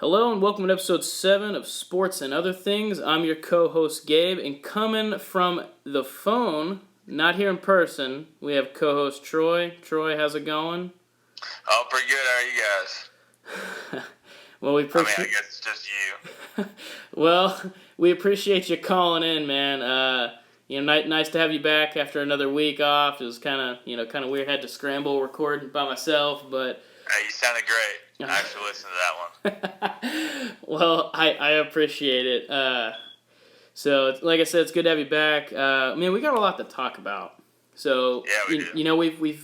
Hello and welcome to episode 7 of Sports and Other Things. I'm your co-host Gabe, and coming from the phone, not here in person, we have co-host Troy. Troy, how's it going? Oh, pretty good. How are you guys? Well, we I appreciate. guess it's just you. Well, we appreciate you calling in, man. Nice to have you back after another week off. It was kind of weird. Had to scramble recording by myself, but. Hey, you sounded great. I actually listened to that one. Well, I appreciate it. So, like I said, it's good to have you back. Man, we got a lot to talk about. So, yeah, we do.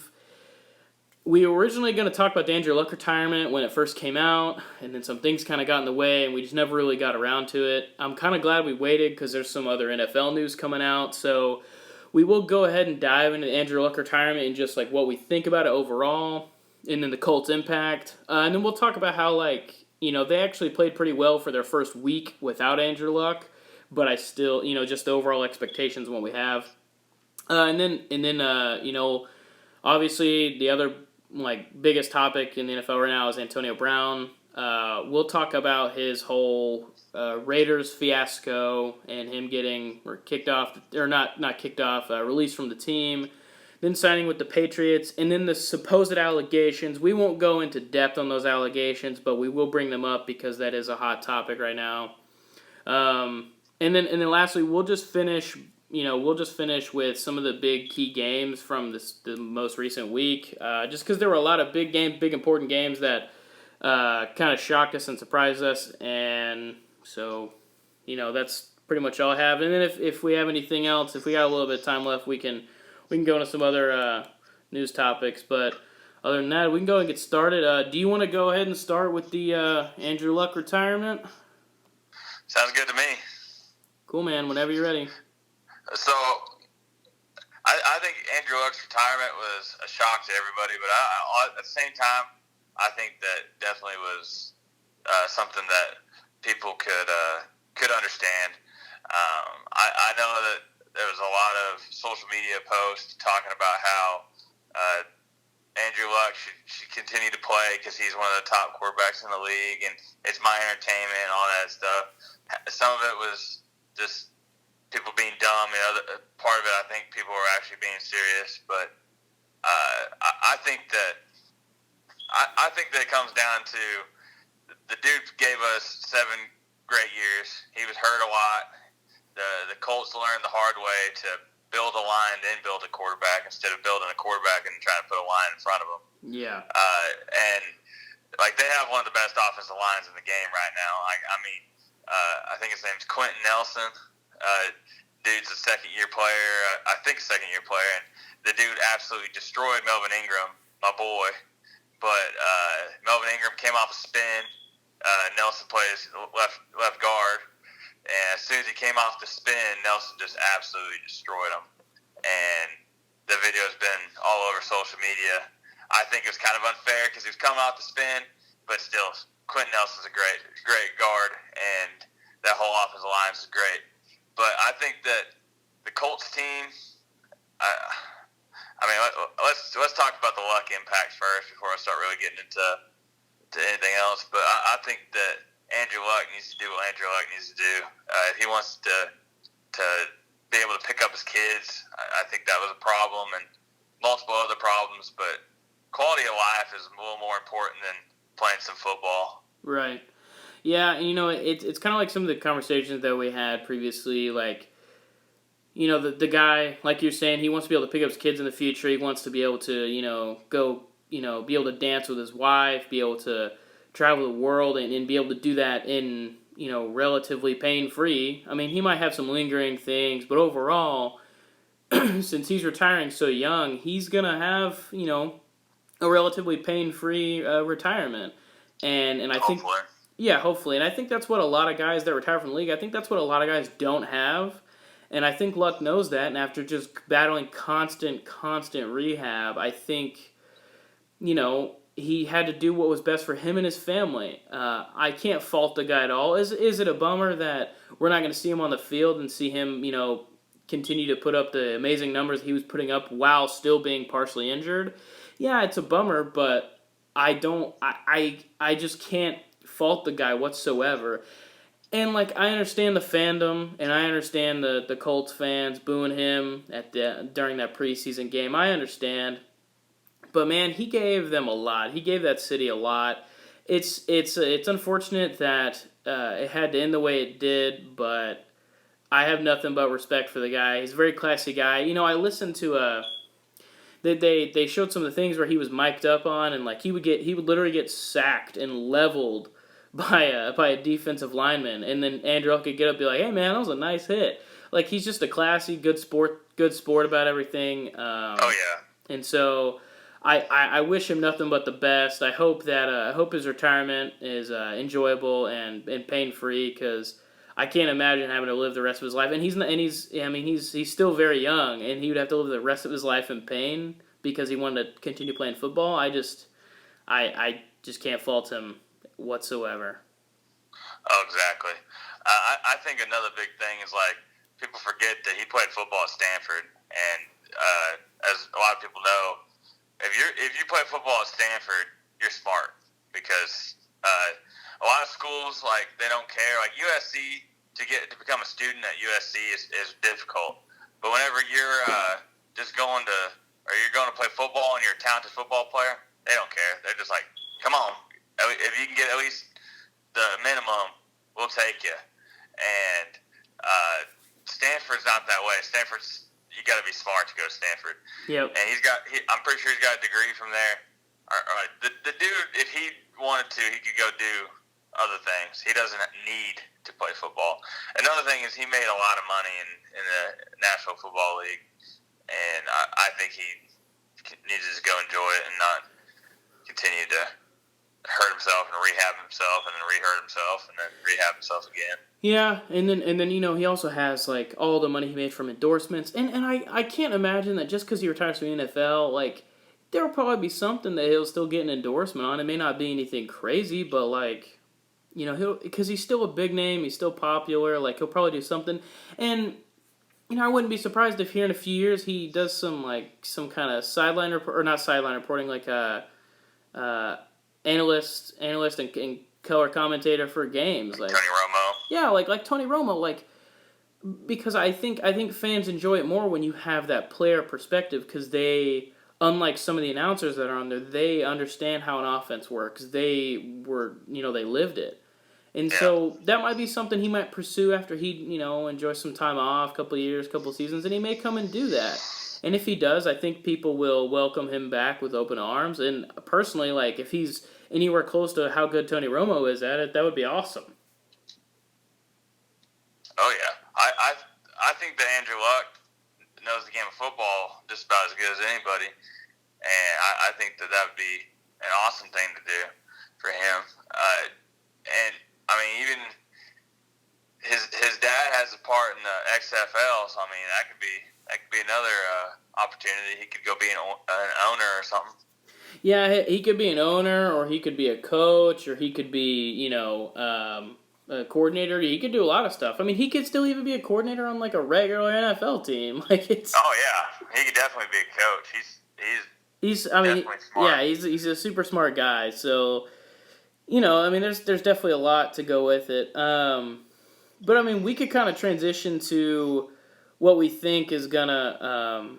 We were originally going to talk about the Andrew Luck retirement when it first came out, and then some things kind of got in the way, and we just never really got around to it. I'm kind of glad we waited because there's some other NFL news coming out. So, we will go ahead and dive into the Andrew Luck retirement and just like what we think about it overall. And then the Colts' impact. And then we'll talk about how, they actually played pretty well for their first week without Andrew Luck. But I still, just the overall expectations of what we have. And then, obviously the other, biggest topic in the NFL right now is Antonio Brown. We'll talk about his whole Raiders fiasco and him getting kicked off, or not kicked off, released from the team. Then signing with the Patriots, and then the supposed allegations. We won't go into depth on those allegations, but we will bring them up because that is a hot topic right now. And then lastly, we'll just finish with some of the big key games from the most recent week. Just because there were a lot of big important games that kind of shocked us and surprised us, and so that's pretty much all I have. And then if we have anything else, if we got a little bit of time left, we can go into some other news topics, but other than that, we can go and get started. Do you want to go ahead and start with the Andrew Luck retirement? Sounds good to me. Cool, man. Whenever you're ready. So, I think Andrew Luck's retirement was a shock to everybody, but at the same time, I think that definitely was something that people could understand. I know that there was a lot of social media posts talking about how Andrew Luck should continue to play because he's one of the top quarterbacks in the league, and it's my entertainment and all that stuff. Some of it was just people being dumb, and part of it, I think people were actually being serious. But I think that it comes down to the dude gave us 7 great years. He was hurt a lot. The Colts learned the hard way to build a line, then build a quarterback instead of building a quarterback and trying to put a line in front of them. Yeah. And they have one of the best offensive lines in the game right now. I think his name's Quentin Nelson. Dude's a second-year player. I think second-year player, and the dude absolutely destroyed Melvin Ingram, my boy. But Melvin Ingram came off a spin. Nelson plays left guard. And as soon as he came off the spin, Nelson just absolutely destroyed him. And the video's been all over social media. I think it was kind of unfair because he was coming off the spin, but still, Quentin Nelson's a great guard, and that whole offensive line is great. But I think that the Colts team, let's talk about the Luck impact first before I start really getting into anything else. But I think that Andrew Luck needs to do what Andrew Luck needs to do. If he wants to be able to pick up his kids, I think that was a problem, and multiple other problems. But quality of life is a little more important than playing some football. Right. Yeah, and it's kind of like some of the conversations that we had previously. Like, the guy, like you're saying, he wants to be able to pick up his kids in the future. He wants to be able to, go, be able to dance with his wife, be able to travel the world and be able to do that in, relatively pain-free. I mean, he might have some lingering things, but overall, since he's retiring so young, he's going to have, a relatively pain-free retirement. And I think, yeah, hopefully. And I think that's what a lot of guys that retire from the league, I think that's what a lot of guys don't have. And I think Luck knows that, and after just battling constant rehab, I think, he had to do what was best for him and his family. I can't fault the guy at all. Is it a bummer that we're not going to see him on the field and see him, continue to put up the amazing numbers he was putting up while still being partially injured? Yeah, it's a bummer, but I just can't fault the guy whatsoever. And like I understand the fandom, and I understand the Colts fans booing him during that preseason game. I understand, but man, he gave them a lot. He gave that city a lot. It's unfortunate that it had to end the way it did, but I have nothing but respect for the guy. He's a very classy guy. I listened to they showed some of the things where he was mic'd up on, and like he would literally get sacked and leveled by a defensive lineman, and then Andrew Luck could get up and be like, "Hey man, that was a nice hit." Like he's just a classy, good sport about everything. Oh yeah. And so I wish him nothing but the best. I hope his retirement is enjoyable and pain free, because I can't imagine having to live the rest of his life. And he's still very young, and he would have to live the rest of his life in pain because he wanted to continue playing football. I just can't fault him whatsoever. Oh, exactly. I think another big thing is like people forget that he played football at Stanford, and as a lot of people know, if you play football at Stanford, you're smart, because a lot of schools, like, they don't care. Like USC, to become a student at USC is difficult, but whenever you're just going to play football and you're a talented football player, they don't care. They're just like, come on, if you can get at least the minimum, we'll take you. And Stanford's not that way. You got to be smart to go to Stanford. Yep. And I'm pretty sure he's got a degree from there. The dude, if he wanted to, he could go do other things. He doesn't need to play football. Another thing is he made a lot of money in the National Football League, and I think he needs to just go enjoy it and not continue to hurt himself and rehab himself and then re-hurt himself and then rehab himself again. Yeah, and then he also has like all the money he made from endorsements, and I can't imagine that just because he retires from the NFL, like there'll probably be something that he'll still get an endorsement on. It may not be anything crazy, but like because he's still a big name, he's still popular. Like he'll probably do something, and I wouldn't be surprised if here in a few years he does some kind of sideline report, or not sideline reporting, like analyst and color commentator for games, like Tony Romo. Yeah, like Tony Romo, like, because I think fans enjoy it more when you have that player perspective, because they, unlike some of the announcers that are on there, they understand how an offense works. They lived it. And so that might be something he might pursue after he, enjoys some time off, couple of years, couple of seasons, and he may come and do that. And if he does, I think people will welcome him back with open arms. And personally, like, if he's anywhere close to how good Tony Romo is at it, that would be awesome. Oh yeah, I think that Andrew Luck knows the game of football just about as good as anybody, and I think that would be an awesome thing to do for him. And I mean, even his dad has a part in the XFL, so I mean that could be another opportunity. He could go be an owner or something. Yeah, he could be an owner, or he could be a coach, or he could be a coordinator. He could do a lot of stuff. I mean, he could still even be a coordinator on like a regular NFL team. Like it's. Oh yeah, he could definitely be a coach. He's definitely smart. Yeah, he's a super smart guy. So, I mean, there's definitely a lot to go with it. But I mean, we could kind of transition to what we think is gonna,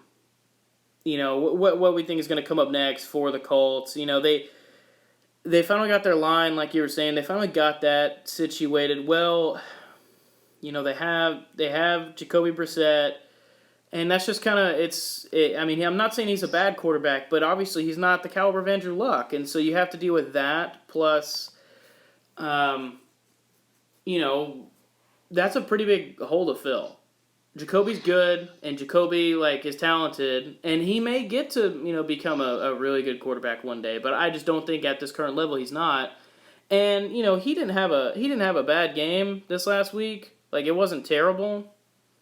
what we think is gonna come up next for the Colts. They finally got their line, like you were saying. They finally got that situated. Well, they have Jacoby Brissett, and that's just kind of I mean, I'm not saying he's a bad quarterback, but obviously he's not the caliber of Andrew Luck, and so you have to deal with that. Plus, that's a pretty big hole to fill. Jacoby's good, and Jacoby is talented, and he may get to become a really good quarterback one day. But I just don't think at this current level he's not. And he didn't have a bad game this last week. Like, it wasn't terrible.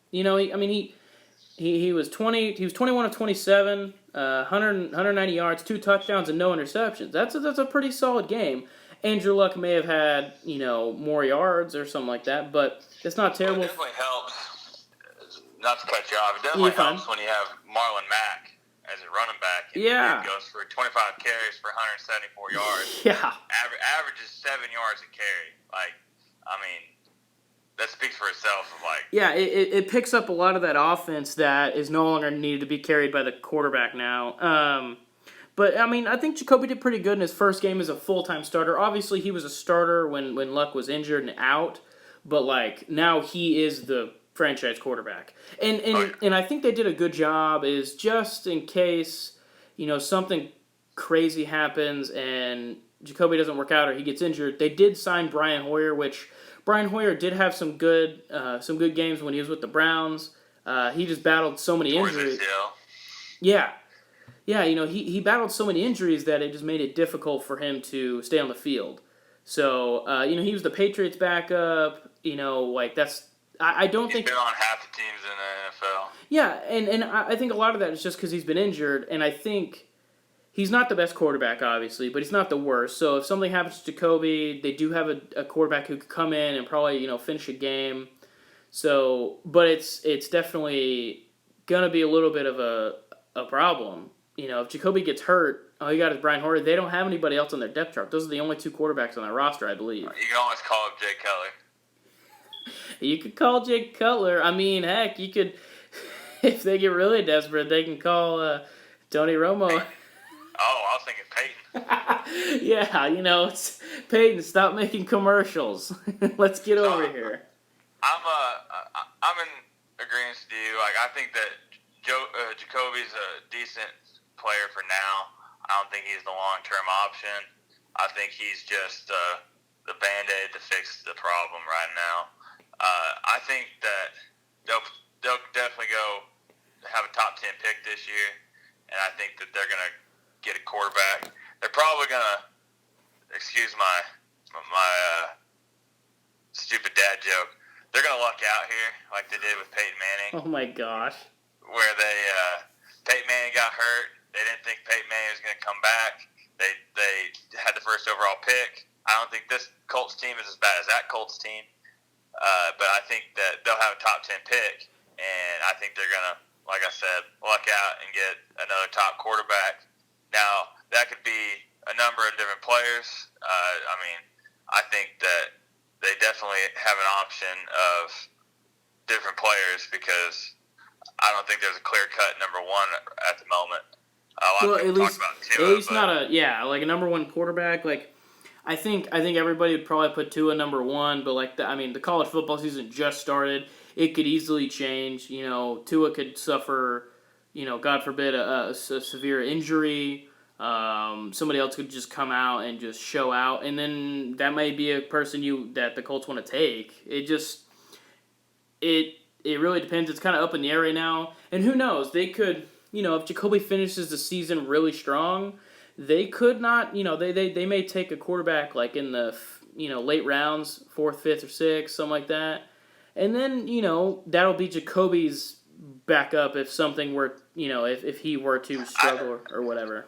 He was 21 of 27, 190 yards, 2 touchdowns, and no interceptions. That's a pretty solid game. Andrew Luck may have had more yards or something like that, but it's not terrible. It definitely helps. Not to cut you off, it definitely helps when you have Marlon Mack as a running back, and Yeah. he goes for 25 carries for 174 yards. Yeah. Averages 7 yards a carry. Like, I mean, that speaks for itself. Of like, Yeah, it picks up a lot of that offense that is no longer needed to be carried by the quarterback now. But, I mean, I think Jacoby did pretty good in his first game as a full-time starter. Obviously, he was a starter when Luck was injured and out. But, like, now he is the franchise quarterback. And I think they did a good job is just in case, something crazy happens and Jacoby doesn't work out or he gets injured. They did sign Brian Hoyer, which Brian Hoyer did have some good games when he was with the Browns. He just battled so many injuries. Yeah. Yeah, he battled so many injuries that it just made it difficult for him to stay on the field. So, he was the Patriots' backup. That's... I don't think... He's been on half the teams in the NFL. Yeah, and I think a lot of that is just because he's been injured, and I think he's not the best quarterback, obviously, but he's not the worst. So if something happens to Jacoby, they do have a quarterback who could come in and probably, finish a game. So, but it's definitely going to be a little bit of a problem. If Jacoby gets hurt, all you got is Brian Hoyer. They don't have anybody else on their depth chart. Those are the only two quarterbacks on their roster, I believe. You can always call up Jay Cutler. You could call Jay Cutler. I mean, heck, you could, if they get really desperate, they can call Tony Romo. Oh, I was thinking Peyton. Yeah, it's Peyton. Stop making commercials. Let's get over here. I'm in agreement with you. Like, I think that Jacoby's a decent player for now. I don't think he's the long-term option. I think he's just the Band-Aid to fix the problem right now. I think that they'll definitely go have a top 10 pick this year, and I think that they're going to get a quarterback. They're probably going to, excuse my stupid dad joke, they're going to luck out here like they did with Peyton Manning. Oh, my gosh. Where Peyton Manning got hurt. They didn't think Peyton Manning was going to come back. They had the first overall pick. I don't think this Colts team is as bad as that Colts team. But I think that they'll have a top 10 pick, and I think they're going to, like I said, luck out and get another top quarterback. Now, that could be a number of different players. I think that they definitely have an option of different players because I don't think there's a clear-cut number one at the moment. At least not a number one quarterback. Like, I think everybody would probably put Tua number one, but the college football season just started. It could easily change. Tua could suffer, God forbid, a severe injury. Somebody else could just come out and just show out, and then that may be a person that the Colts want to take. It really depends. It's kind of up in the air right now, and who knows? They could, if Jacoby finishes the season really strong, they could not, they may take a quarterback like in the, late rounds, 4th, 5th, or 6th, something like that. And then, that'll be Jacoby's backup if something were, if he were to struggle or whatever.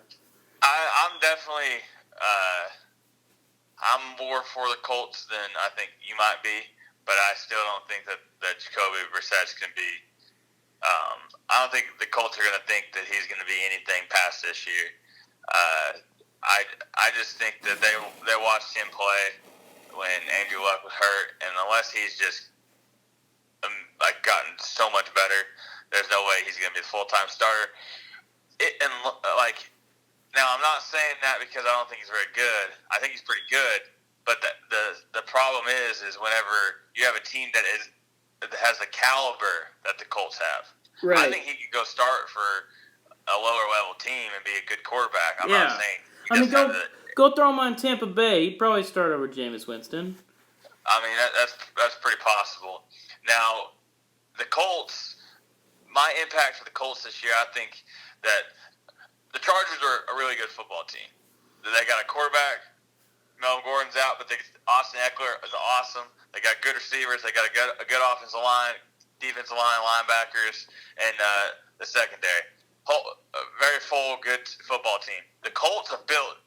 I'm definitely, I'm more for the Colts than I think you might be, but I still don't think that Jacoby Brissett can be, I don't think the Colts are going to think that he's going to be anything past this year. I just think that they watched him play when Andrew Luck was hurt, and unless he's just gotten so much better, there's no way he's going to be a full-time starter. Now I'm not saying that because I don't think he's very good. I think he's pretty good, but the problem is whenever you have a team that has the caliber that the Colts have. Right. I think he could go start for a lower level team and be a good quarterback. I'm not saying. Go throw him on Tampa Bay. He'd probably start over Jameis Winston. I mean, that's pretty possible. Now, the Colts. My impact for the Colts this year, I think that the Chargers are a really good football team. They got a quarterback. Melvin Gordon's out, but Austin Eckler is awesome. They got good receivers. They got a good offensive line, defensive line, linebackers, and the secondary. A very full, good football team. The Colts are built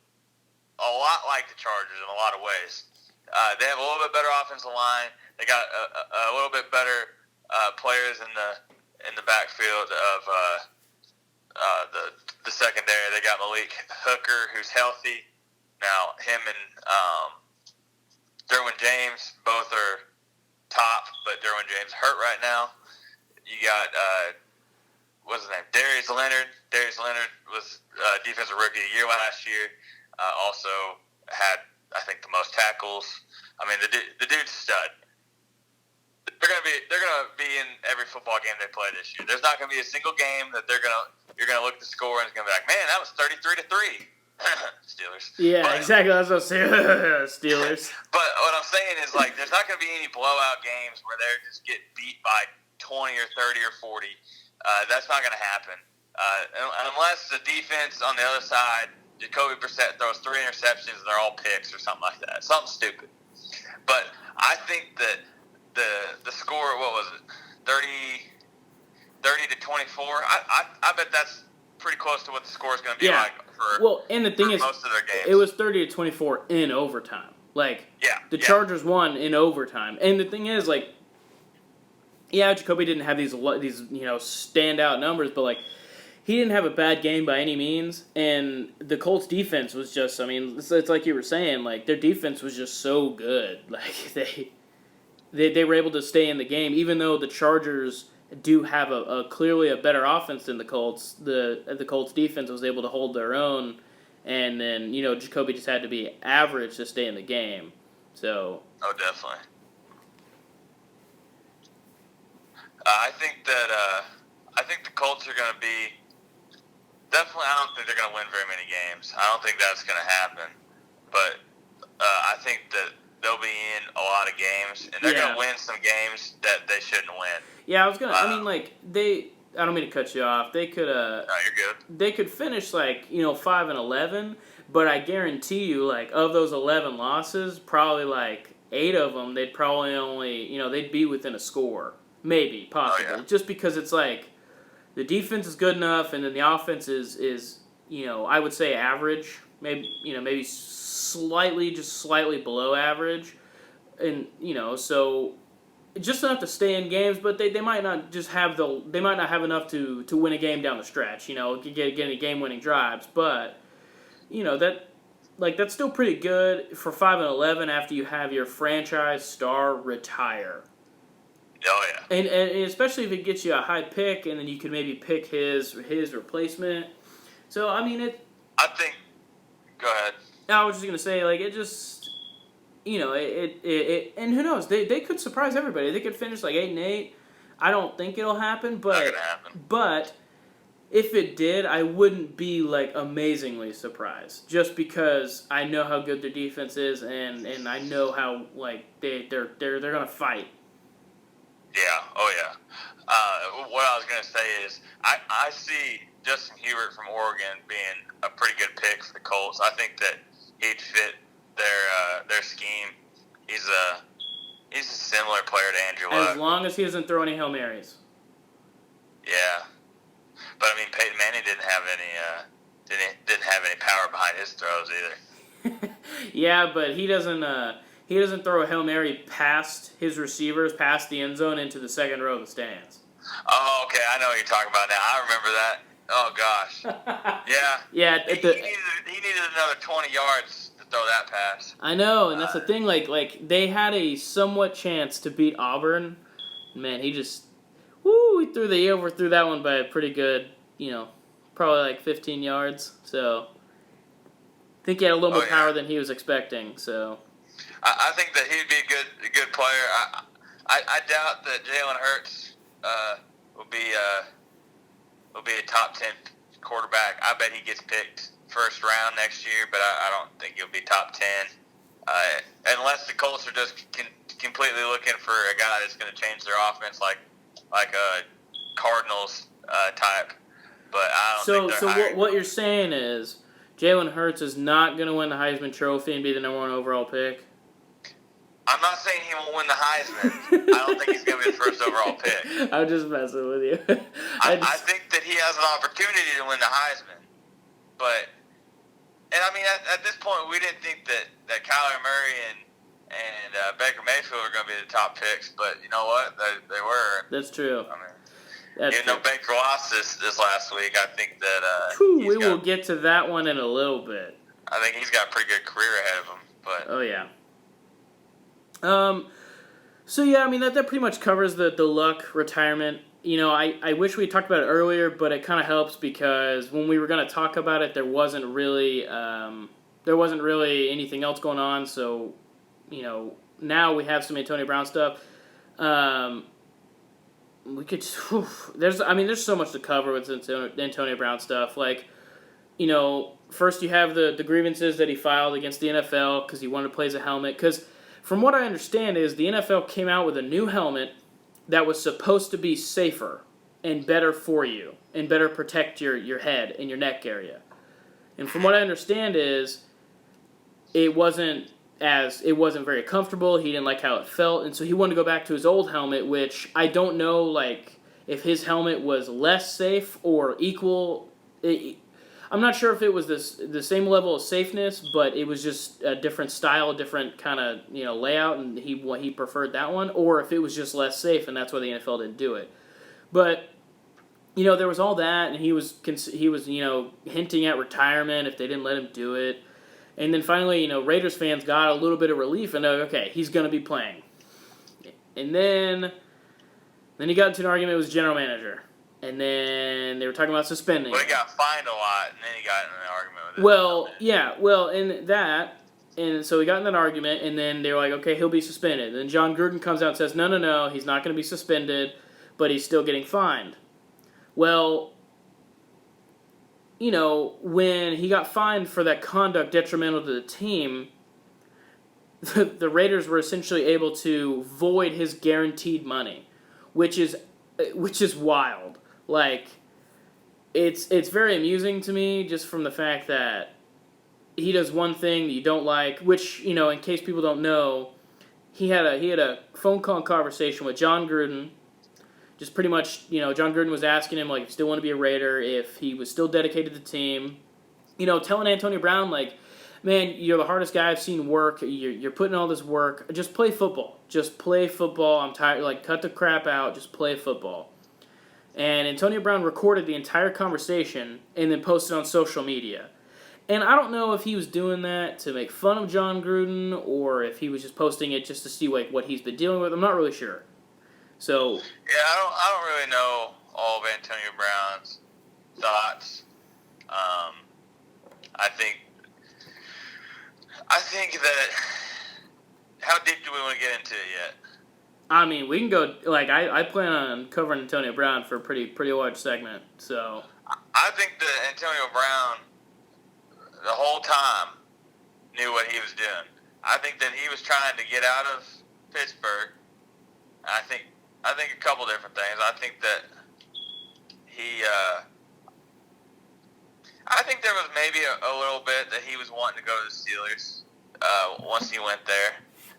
a lot like the Chargers in a lot of ways. They have a little bit better offensive line. They got a little bit better players in the backfield of the secondary. They got Malik Hooker, who's healthy now. Him and Derwin James both are top, but Derwin James hurt right now. You got what's his name? Darius Leonard. Darius Leonard was defensive rookie of the year last year. Also had, I think, the most tackles. I mean, the dude's a stud. They're gonna be in every football game they play this year. There's not gonna be a single game that you're gonna look at the score and it's gonna be like, man, that was 33-3. Steelers. Yeah, exactly. That's what I was saying. Steelers. But what I'm saying is, like, there's not going to be any blowout games where they're just get beat by 20 or 30 or 40. That's not going to happen. Unless the defense on the other side, Jacoby Brissett throws 3 interceptions and they're all picks or something like that. Something stupid. But I think that the score, what was it, 30-24? I bet that's pretty close to what the score is going to be like and the thing is, most of their games. It was 30-24 in overtime. Like, the Chargers won in overtime. And the thing is, like, Jacoby didn't have these standout numbers, but, like, he didn't have a bad game by any means. And the Colts defense was just, I mean, it's like you were saying, like, their defense was just so good. Like, they were able to stay in the game, even though the Chargers do have a clearly a better offense than the Colts. The Colts defense was able to hold their own, and then Jacoby just had to be average to stay in the game. So definitely. I think the Colts are going to be definitely. I don't think they're going to win very many games. I don't think that's going to happen, but I think that they'll be in a lot of games, and they're going to win some games that they shouldn't win. Yeah, I mean, like, I don't mean to cut you off. They could. No, you're good. They could finish 5-11, but I guarantee you, like, of those 11 losses, probably like 8 of them, they'd probably only, they'd be within a score, maybe, possibly, just because it's like the defense is good enough, and then the offense is I would say average, maybe slightly below average, and so just enough to stay in games, but they might not just have they might not have enough to win a game down the stretch, get any game-winning drives, but that's still pretty good for 5-11 after you have your franchise star retire. Oh yeah. And especially if it gets you a high pick, and then you could maybe pick his replacement. So I mean I think. Go ahead. I was just gonna say, like, it just, it and who knows, they could surprise everybody. They could finish like 8-8. I don't think it'll happen, but not gonna happen. But if it did, I wouldn't be like amazingly surprised, just because I know how good their defense is, and I know how like they're gonna fight. Yeah. Oh yeah. What I was gonna say is I see Justin Herbert from Oregon being a pretty good pick for the Colts. I think that he'd fit their scheme. He's a similar player to Andrew Luck. As long as he doesn't throw any Hail Marys. Yeah, but I mean Peyton Manning didn't have any power behind his throws either. Yeah, but he doesn't throw a Hail Mary past his receivers, past the end zone into the second row of the stands. Oh, okay, I know what you're talking about now. I remember that. Oh gosh. Yeah. Yeah. He needed another 20 yards to throw that pass. I know, and that's the thing. Like they had a somewhat chance to beat Auburn. Man, he just he overthrew that one by a pretty good, probably like 15 yards. So I think he had a little more power than he was expecting. So I think that he'd be a good player. I doubt that Jalen Hurts will be a top 10 quarterback. I bet he gets picked first round next year, but I don't think he'll be top 10. Unless the Colts are just completely looking for a guy that's going to change their offense like a Cardinals type. But I don't think they're hiring. What you're saying is Jalen Hurts is not going to win the Heisman Trophy and be the number 1 overall pick? I'm not saying he won't win the Heisman. I don't think he's going to be the first overall pick. I'm just messing with you. I think that he has an opportunity to win the Heisman. And I mean, at this point, we didn't think that Kyler Murray and Baker Mayfield were going to be the top picks, but you know what? They were. That's true. I mean, That's even though Baker lost this last week, I think that we will get to that one in a little bit. I think he's got a pretty good career ahead of him. But oh yeah. So yeah, I mean that pretty much covers the Luck retirement. You know, I wish we talked about it earlier, but it kind of helps because when we were going to talk about it, there wasn't really anything else going on. So, you know, now we have some Antonio Brown stuff. We could there's so much to cover with Antonio Brown stuff. Like, you know, first you have the grievances that he filed against the NFL because he wanted to play as a helmet. Because from what I understand is the NFL came out with a new helmet that was supposed to be safer and better for you and better protect your head and your neck area. And from what I understand is it wasn't very comfortable. He didn't like how it felt, and so he wanted to go back to his old helmet, which I don't know like if his helmet was less safe or equal. I'm not sure if it was the same level of safeness, but it was just a different style, different kind of layout, and he preferred that one, or if it was just less safe, and that's why the NFL didn't do it. But there was all that, and he was hinting at retirement if they didn't let him do it, and then finally Raiders fans got a little bit of relief and okay, he's going to be playing, and then he got into an argument with his general manager. And then they were talking about suspending. Well, he got fined a lot, and then he got in an argument with and so he got in that argument, and then they were like, okay, he'll be suspended. And then John Gruden comes out and says, no, he's not going to be suspended, but he's still getting fined. Well, when he got fined for that conduct detrimental to the team, the Raiders were essentially able to void his guaranteed money, which is wild. Like, it's very amusing to me just from the fact that he does one thing that you don't like, which, in case people don't know, he had a phone call conversation with John Gruden. Just pretty much, John Gruden was asking him, like, if he still want to be a Raider, if he was still dedicated to the team. Telling Antonio Brown, like, man, you're the hardest guy I've seen work. You're putting all this work. Just play football. Just play football. I'm tired. Like, cut the crap out. Just play football. And Antonio Brown recorded the entire conversation and then posted on social media. And I don't know if he was doing that to make fun of John Gruden or if he was just posting it just to see like what he's been dealing with. I'm not really sure. So yeah, I don't really know all of Antonio Brown's thoughts. I think that how deep do we want to get into it yet? I mean, we can go, like, I plan on covering Antonio Brown for a pretty large segment, so. I think that Antonio Brown, the whole time, knew what he was doing. I think that he was trying to get out of Pittsburgh. I think a couple different things. I think that I think there was maybe a little bit that he was wanting to go to the Steelers once he went there.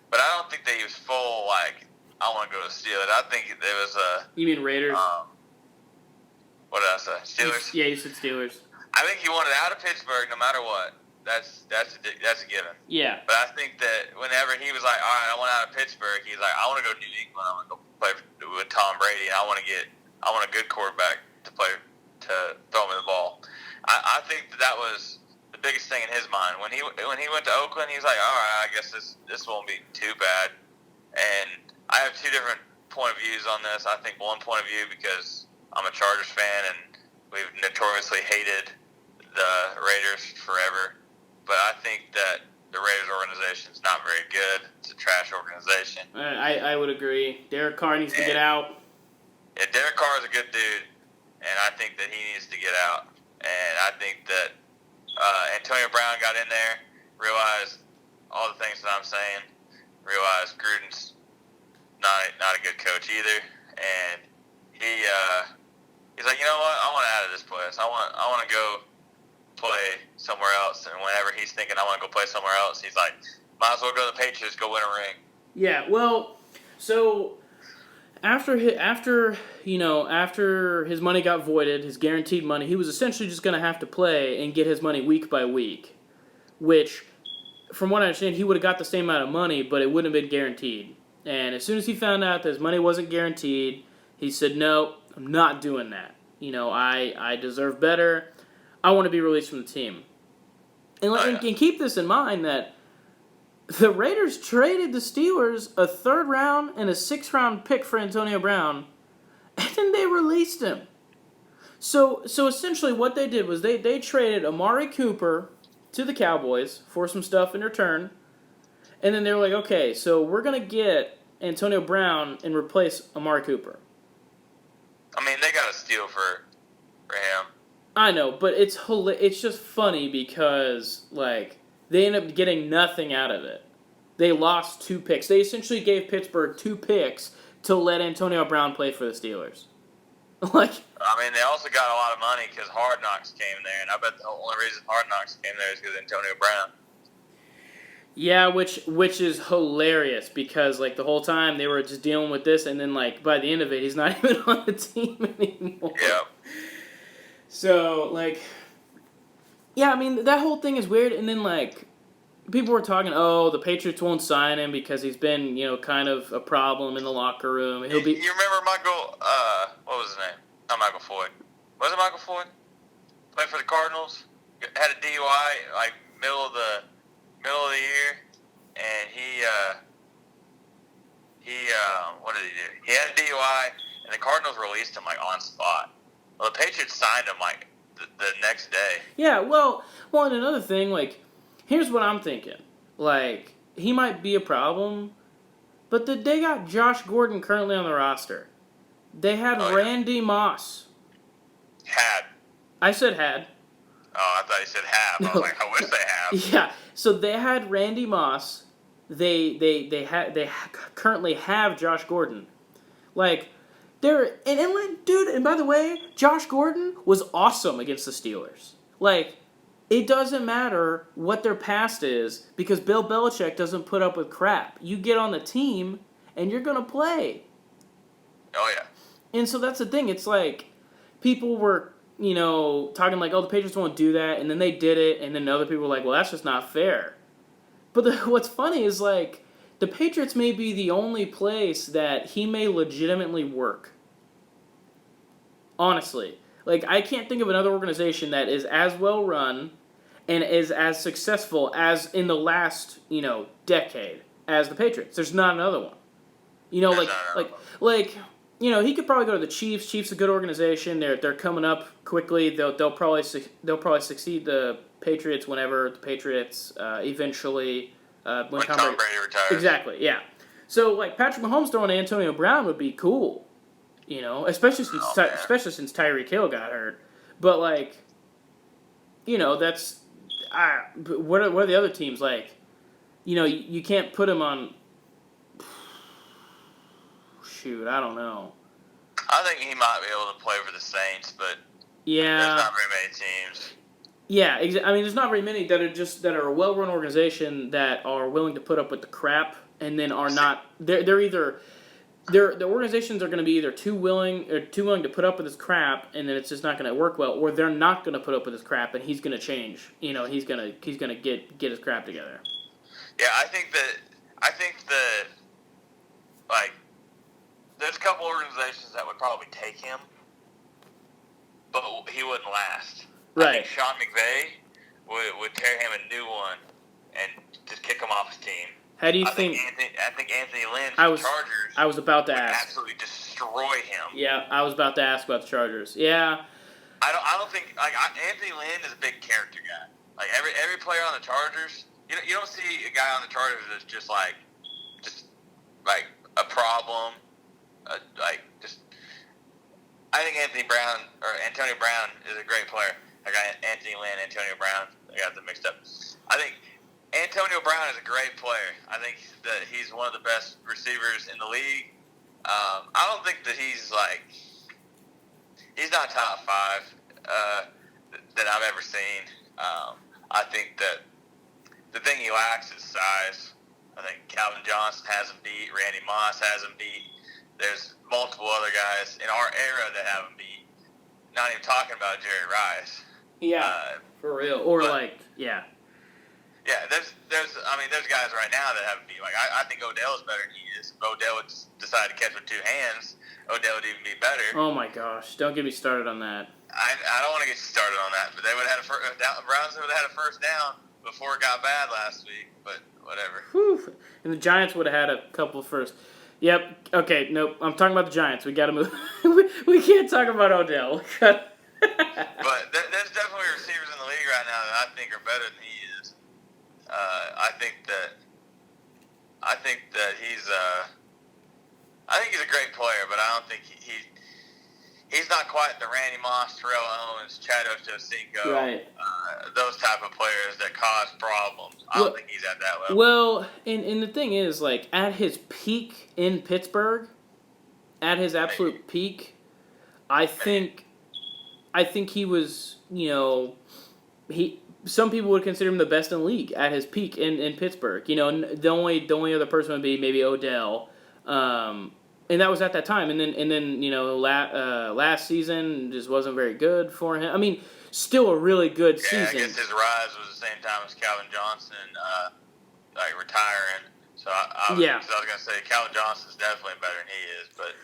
But I don't think that he was full, like, I want to go to the Steelers. I think there was a... You mean Raiders? What did I say? Steelers? Yeah, you said Steelers. I think he wanted out of Pittsburgh no matter what. That's a given. Yeah. But I think that whenever he was like, all right, I want out of Pittsburgh, he's like, I want to go to New England. I want to go play with Tom Brady, and I want a good quarterback to throw me the ball. I think that was the biggest thing in his mind. When he went to Oakland, he was like, all right, I guess this won't be too bad. And I have two different point of views on this. I think one point of view because I'm a Chargers fan and we've notoriously hated the Raiders forever. But I think that the Raiders organization is not very good. It's a trash organization. I would agree. Derek Carr needs to get out. Yeah, Derek Carr is a good dude, and I think that he needs to get out. And I think that Antonio Brown got in there, realized all the things that I'm saying, realized Gruden's not a good coach either, and he's like, you know what, I want out of this place. I want to go play somewhere else. And whenever he's thinking I want to go play somewhere else, he's like, might as well go to the Patriots, go win a ring. Yeah, well, so after his money got voided, his guaranteed money, he was essentially just going to have to play and get his money week by week, which, from what I understand, he would have got the same amount of money, but it wouldn't have been guaranteed. And as soon as he found out that his money wasn't guaranteed, he said, no, I'm not doing that. I deserve better. I want to be released from the team. And keep this in mind that the Raiders traded the Steelers a 3rd round and a 6th round pick for Antonio Brown, and then they released him. So essentially what they did was they traded Amari Cooper to the Cowboys for some stuff in return, and then they were like, okay, so we're going to get Antonio Brown and replace Amari Cooper. I mean, they got a steal for him. I know, but it's just funny because, like, they end up getting nothing out of it. They lost 2 picks. They essentially gave Pittsburgh 2 picks to let Antonio Brown play for the Steelers. Like, I mean, they also got a lot of money because Hard Knocks came there, and I bet the only reason Hard Knocks came there is because Antonio Brown. Yeah, which is hilarious because, like, the whole time they were just dealing with this, and then, like, by the end of it, he's not even on the team anymore. Yeah. So, like, yeah, I mean, that whole thing is weird, and then, like, people were talking, the Patriots won't sign him because he's been, kind of a problem in the locker room. You remember Michael, what was his name? Not Michael Floyd. Was it Michael Floyd? Played for the Cardinals. Had a DUI, like, middle of the year, and he what did he do? He had a DUI, and the Cardinals released him, like, on spot. Well, the Patriots signed him, like, the next day. Yeah, well, and another thing, like, here's what I'm thinking. Like, he might be a problem, but they got Josh Gordon currently on the roster. They had Randy Moss. Had. I said had. Oh, I thought you said have. I was like, I wish they have. Yeah, so they had Randy Moss. They currently have Josh Gordon. Like, and by the way, Josh Gordon was awesome against the Steelers. Like, it doesn't matter what their past is because Bill Belichick doesn't put up with crap. You get on the team and you're going to play. Oh, yeah. And so that's the thing. It's like people were, talking like, the Patriots won't do that. And then they did it. And then other people were like, well, that's just not fair. But what's funny is, like, the Patriots may be the only place that he may legitimately work. Honestly. Like, I can't think of another organization that is as well run and is as successful as in the last, decade as the Patriots. There's not another one. He could probably go to the Chiefs. Chiefs a good organization. They're coming up quickly. They'll probably succeed the Patriots whenever the Patriots eventually when Tom Brady retires. Exactly. Yeah. So, like, Patrick Mahomes throwing Antonio Brown would be cool. Especially since Tyreek Hill got hurt. But, like, that's... what are the other teams like? You can't put him on... Shoot, I don't know. I think he might be able to play for the Saints, but yeah, there's not very many teams. Yeah, I mean, there's not very many that are a well-run organization that are willing to put up with the crap and then are not... They're either... The organizations are going to be either too willing to put up with this crap, and then it's just not going to work well, or they're not going to put up with this crap, and he's going to change. He's going to get his crap together. Yeah, I think that like there's a couple organizations that would probably take him, but he wouldn't last. Right. I think Sean McVay would tear him a new one and just kick him off his team. How do you think? I think Anthony Lynn from the Chargers. I was about to ask. Absolutely destroy him. Yeah, I was about to ask about the Chargers. Yeah. I don't think Anthony Lynn is a big character guy. Like every player on the Chargers, you don't see a guy on the Chargers that's just like a problem. I think Antonio Brown is a great player. I got Anthony Lynn, Antonio Brown. I got them mixed up. I think Antonio Brown is a great player. I think that he's one of the best receivers in the league. I don't think that he's not top 5 that I've ever seen. I think that the thing he lacks is size. I think Calvin Johnson has him beat. Randy Moss has him beat. There's multiple other guys in our era that have him beat. Not even talking about Jerry Rice. Yeah, for real. Yeah. Yeah, there's guys right now that haven't beat. Like I think Odell's better than he is. If Odell would decide to catch with 2 hands, Odell would even be better. Oh my gosh! Don't get me started on that. I don't want to get you started on that, but they would have had Browns would have had a first down before it got bad last week. But whatever. Whew. And the Giants would have had a couple first. Yep. Okay. Nope. I'm talking about the Giants. We got to move. we can't talk about Odell. But there's definitely receivers in the league right now that I think are better than he is. I think that he's a great player, but I don't think he's not quite the Randy Moss, Terrell Owens, Chad Ochocinco, right. Those type of players that cause problems. I don't think he's at that level. Well, and the thing is, like, at his peak in Pittsburgh, at his absolute peak, I think he was, some people would consider him the best in the league at his peak in Pittsburgh. The only other person would be maybe Odell. And that was at that time, and then last season just wasn't very good for him. I mean, still a really good season. I guess his rise was the same time as Calvin Johnson, retiring. So I was gonna say Calvin Johnson's definitely better than he is, but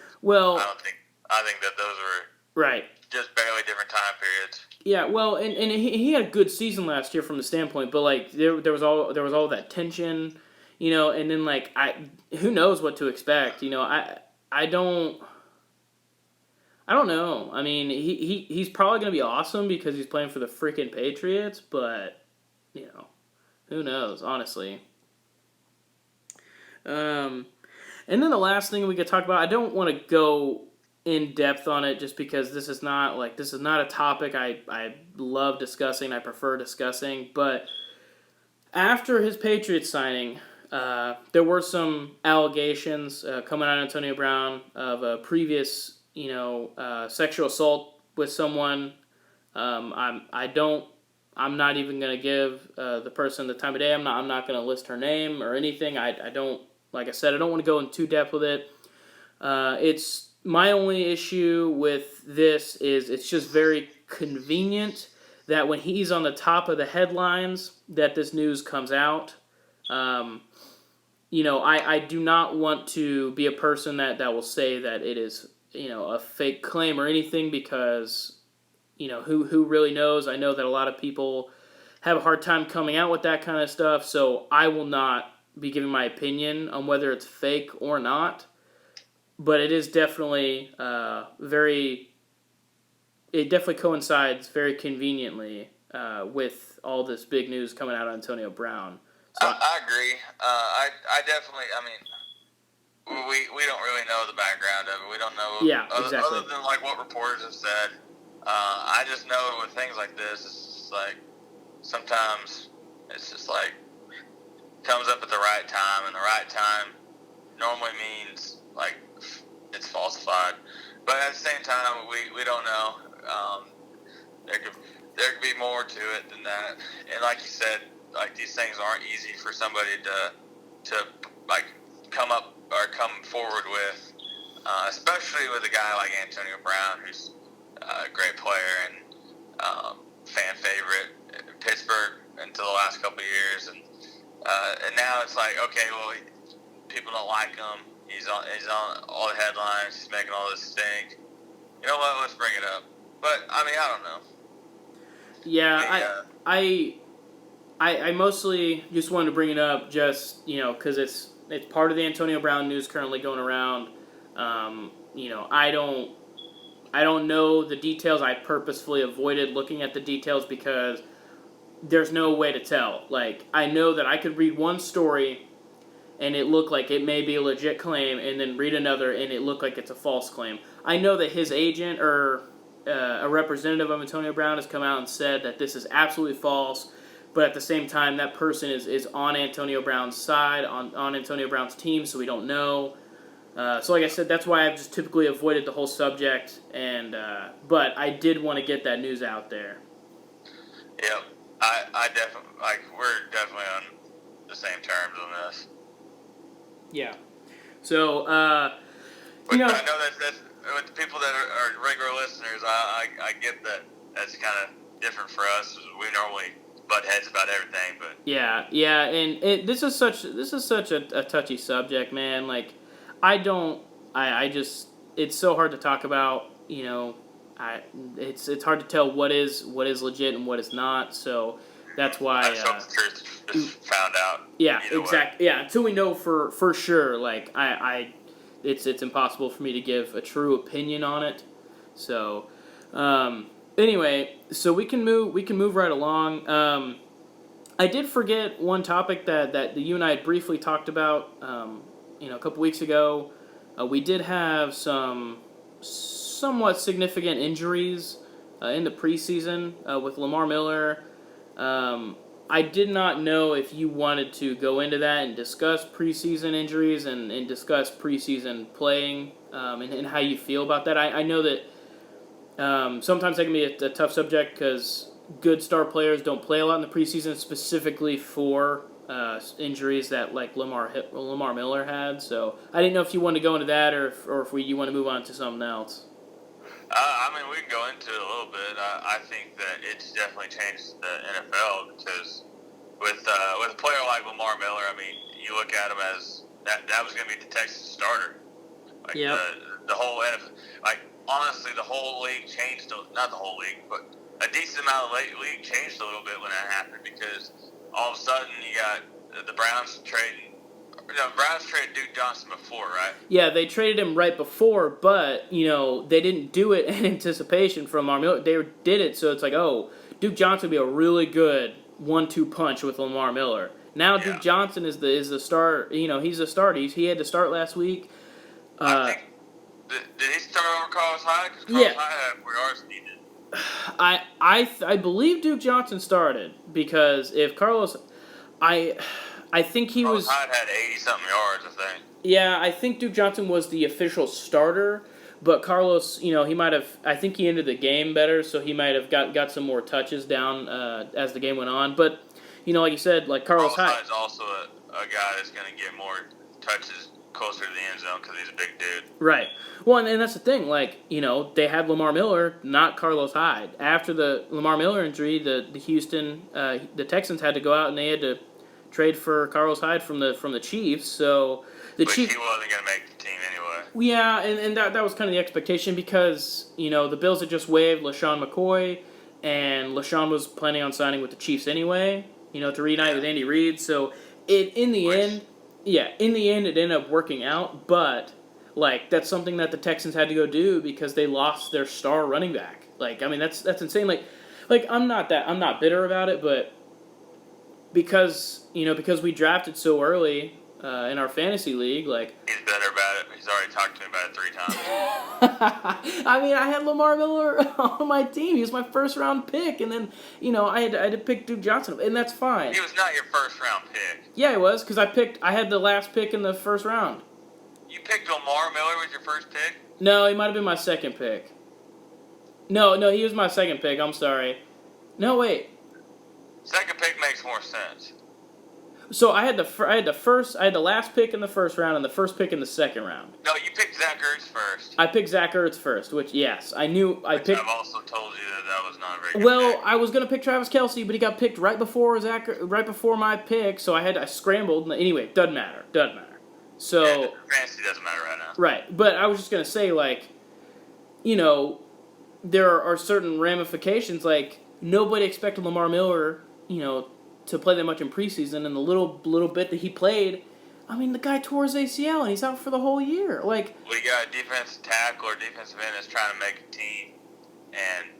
I think that those were right. Just barely different time periods. Yeah, well, and he had a good season last year from the standpoint, but like there was all that tension, and then like who knows what to expect, I don't know. I mean, he's probably going to be awesome because he's playing for the freaking Patriots, but, who knows, honestly. And then the last thing we could talk about, I don't want to go in depth on it just because this is not a topic I love discussing, I prefer discussing, but after his Patriots signing, there were some allegations coming out of Antonio Brown of a previous, sexual assault with someone. I'm not even going to give the person the time of day. I'm not going to list her name or anything. I don't, like I said, I don't want to go in too depth with it. It's my only issue with this is it's just very convenient that when he's on the top of the headlines that this news comes out. I do not want to be a person that will say that it is, a fake claim or anything because, who really knows? I know that a lot of people have a hard time coming out with that kind of stuff, so I will not be giving my opinion on whether it's fake or not. But it is definitely it definitely coincides very conveniently with all this big news coming out of Antonio Brown. So, I agree. I definitely. I mean, we don't really know the background of it. We don't know. Yeah, exactly. Other than like what reporters have said. I just know with things like this, it's just like sometimes it's just like comes up at the right time, and the right time normally means like it's falsified. But at the same time, we don't know. There could be more to it than that. And like you said, like these things aren't easy for somebody to like come forward with, especially with a guy like Antonio Brown, who's a great player and fan favorite in Pittsburgh until the last couple of years, and now it's like, okay, well, people don't like him. He's on all the headlines. He's making all this stink. You know what? Let's bring it up. But I mean, I don't know. Yeah, I mostly just wanted to bring it up just, because it's part of the Antonio Brown news currently going around. I don't know the details. I purposefully avoided looking at the details because there's no way to tell. Like, I know that I could read one story and it looked like it may be a legit claim, and then read another and it looked like it's a false claim. I know that his agent or a representative of Antonio Brown has come out and said that this is absolutely false, but at the same time, that person is on Antonio Brown's side, on Antonio Brown's team, so we don't know. So like I said, that's why I've just typically avoided the whole subject, and but I did want to get that news out there. Yep. I definitely, we're definitely on the same terms on this. Yeah. So, I know that's with the people that are regular listeners, I get that that's kind of different for us. We normally butt heads about everything, but yeah, and this is such a touchy subject, man. Like, I it's so hard to talk about. It's hard to tell what is legit and what is not. So that's why. I hope the truth is found out. Yeah, exactly. Yeah, until we know for sure, like it's impossible for me to give a true opinion on it. So, anyway, so we can move right along. I did forget one topic that you and I had briefly talked about, a couple weeks ago. We did have some somewhat significant injuries in the preseason with Lamar Miller. I did not know if you wanted to go into that and discuss preseason injuries and discuss preseason playing and how you feel about that. I know that sometimes that can be a tough subject because good star players don't play a lot in the preseason specifically for injuries that like Lamar Miller had. So I didn't know if you wanted to go into that or if you want to move on to something else. We can go into it a little bit. I think that it's definitely changed the NFL because with a player like Lamar Miller, you look at him as that was going to be the Texas starter. The whole NFL, honestly, the whole league changed. Not the whole league, but a decent amount of the league changed a little bit when that happened because all of a sudden you got the Browns trading. Browns traded Duke Johnson before, right? Yeah, they traded him right before, but, they didn't do it in anticipation from Lamar Miller. They did it, so it's like, oh, Duke Johnson would be a really good 1-2 punch with Lamar Miller. Now Duke Johnson is the star. He's the starter. He had to start last week. I think, did he start over Carlos Hyde? Because Carlos Hyde had 4 yards needed. I believe Duke Johnson started because if Carlos... I think he Carlos was... Hyde had 80-something yards, I think. Yeah, I think Duke Johnson was the official starter, but Carlos, he might have... I think he ended the game better, so he might have got some more touches down as the game went on. But, like you said, like Carlos Hyde... Hyde's also a guy that's going to get more touches closer to the end zone because he's a big dude. Right. Well, and that's the thing. They had Lamar Miller, not Carlos Hyde. After the Lamar Miller injury, the the Texans had to go out and they had to trade for Carlos Hyde from the Chiefs. So But he wasn't going to make the team anyway. Yeah, and that was kind of the expectation because the Bills had just waived LaShawn McCoy, and LaShawn was planning on signing with the Chiefs anyway. To reunite with Andy Reid. So in the end, it ended up working out. But that's something that the Texans had to go do because they lost their star running back. That's insane. I'm not bitter about it, but because we drafted so early in our fantasy league, he's better about it. He's already talked to me about it 3 times. I had Lamar Miller on my team. He was my first round pick, and then I had to pick Duke Johnson, and that's fine. He was not your first round pick. Yeah, it was because I had the last pick in the first round. You picked Lamar Miller with your first pick? No, he might have been my second pick. No, he was my second pick. I'm sorry. No, wait. Second pick makes more sense. So I had the last pick in the first round and the first pick in the second round. No, you picked Zach Ertz first. I picked Zach Ertz first, which yes, I knew I picked. I've also told you that was not a very good pick. I was gonna pick Travis Kelce, but he got picked right before my pick, so I scrambled. Anyway, doesn't matter. So fantasy doesn't matter right now. Right, but I was just gonna say there are certain ramifications. Nobody expected Lamar Miller, to play that much in preseason, and the little bit that he played, the guy tore his ACL and he's out for the whole year. We got a defensive tackle or defensive end that's trying to make a team, and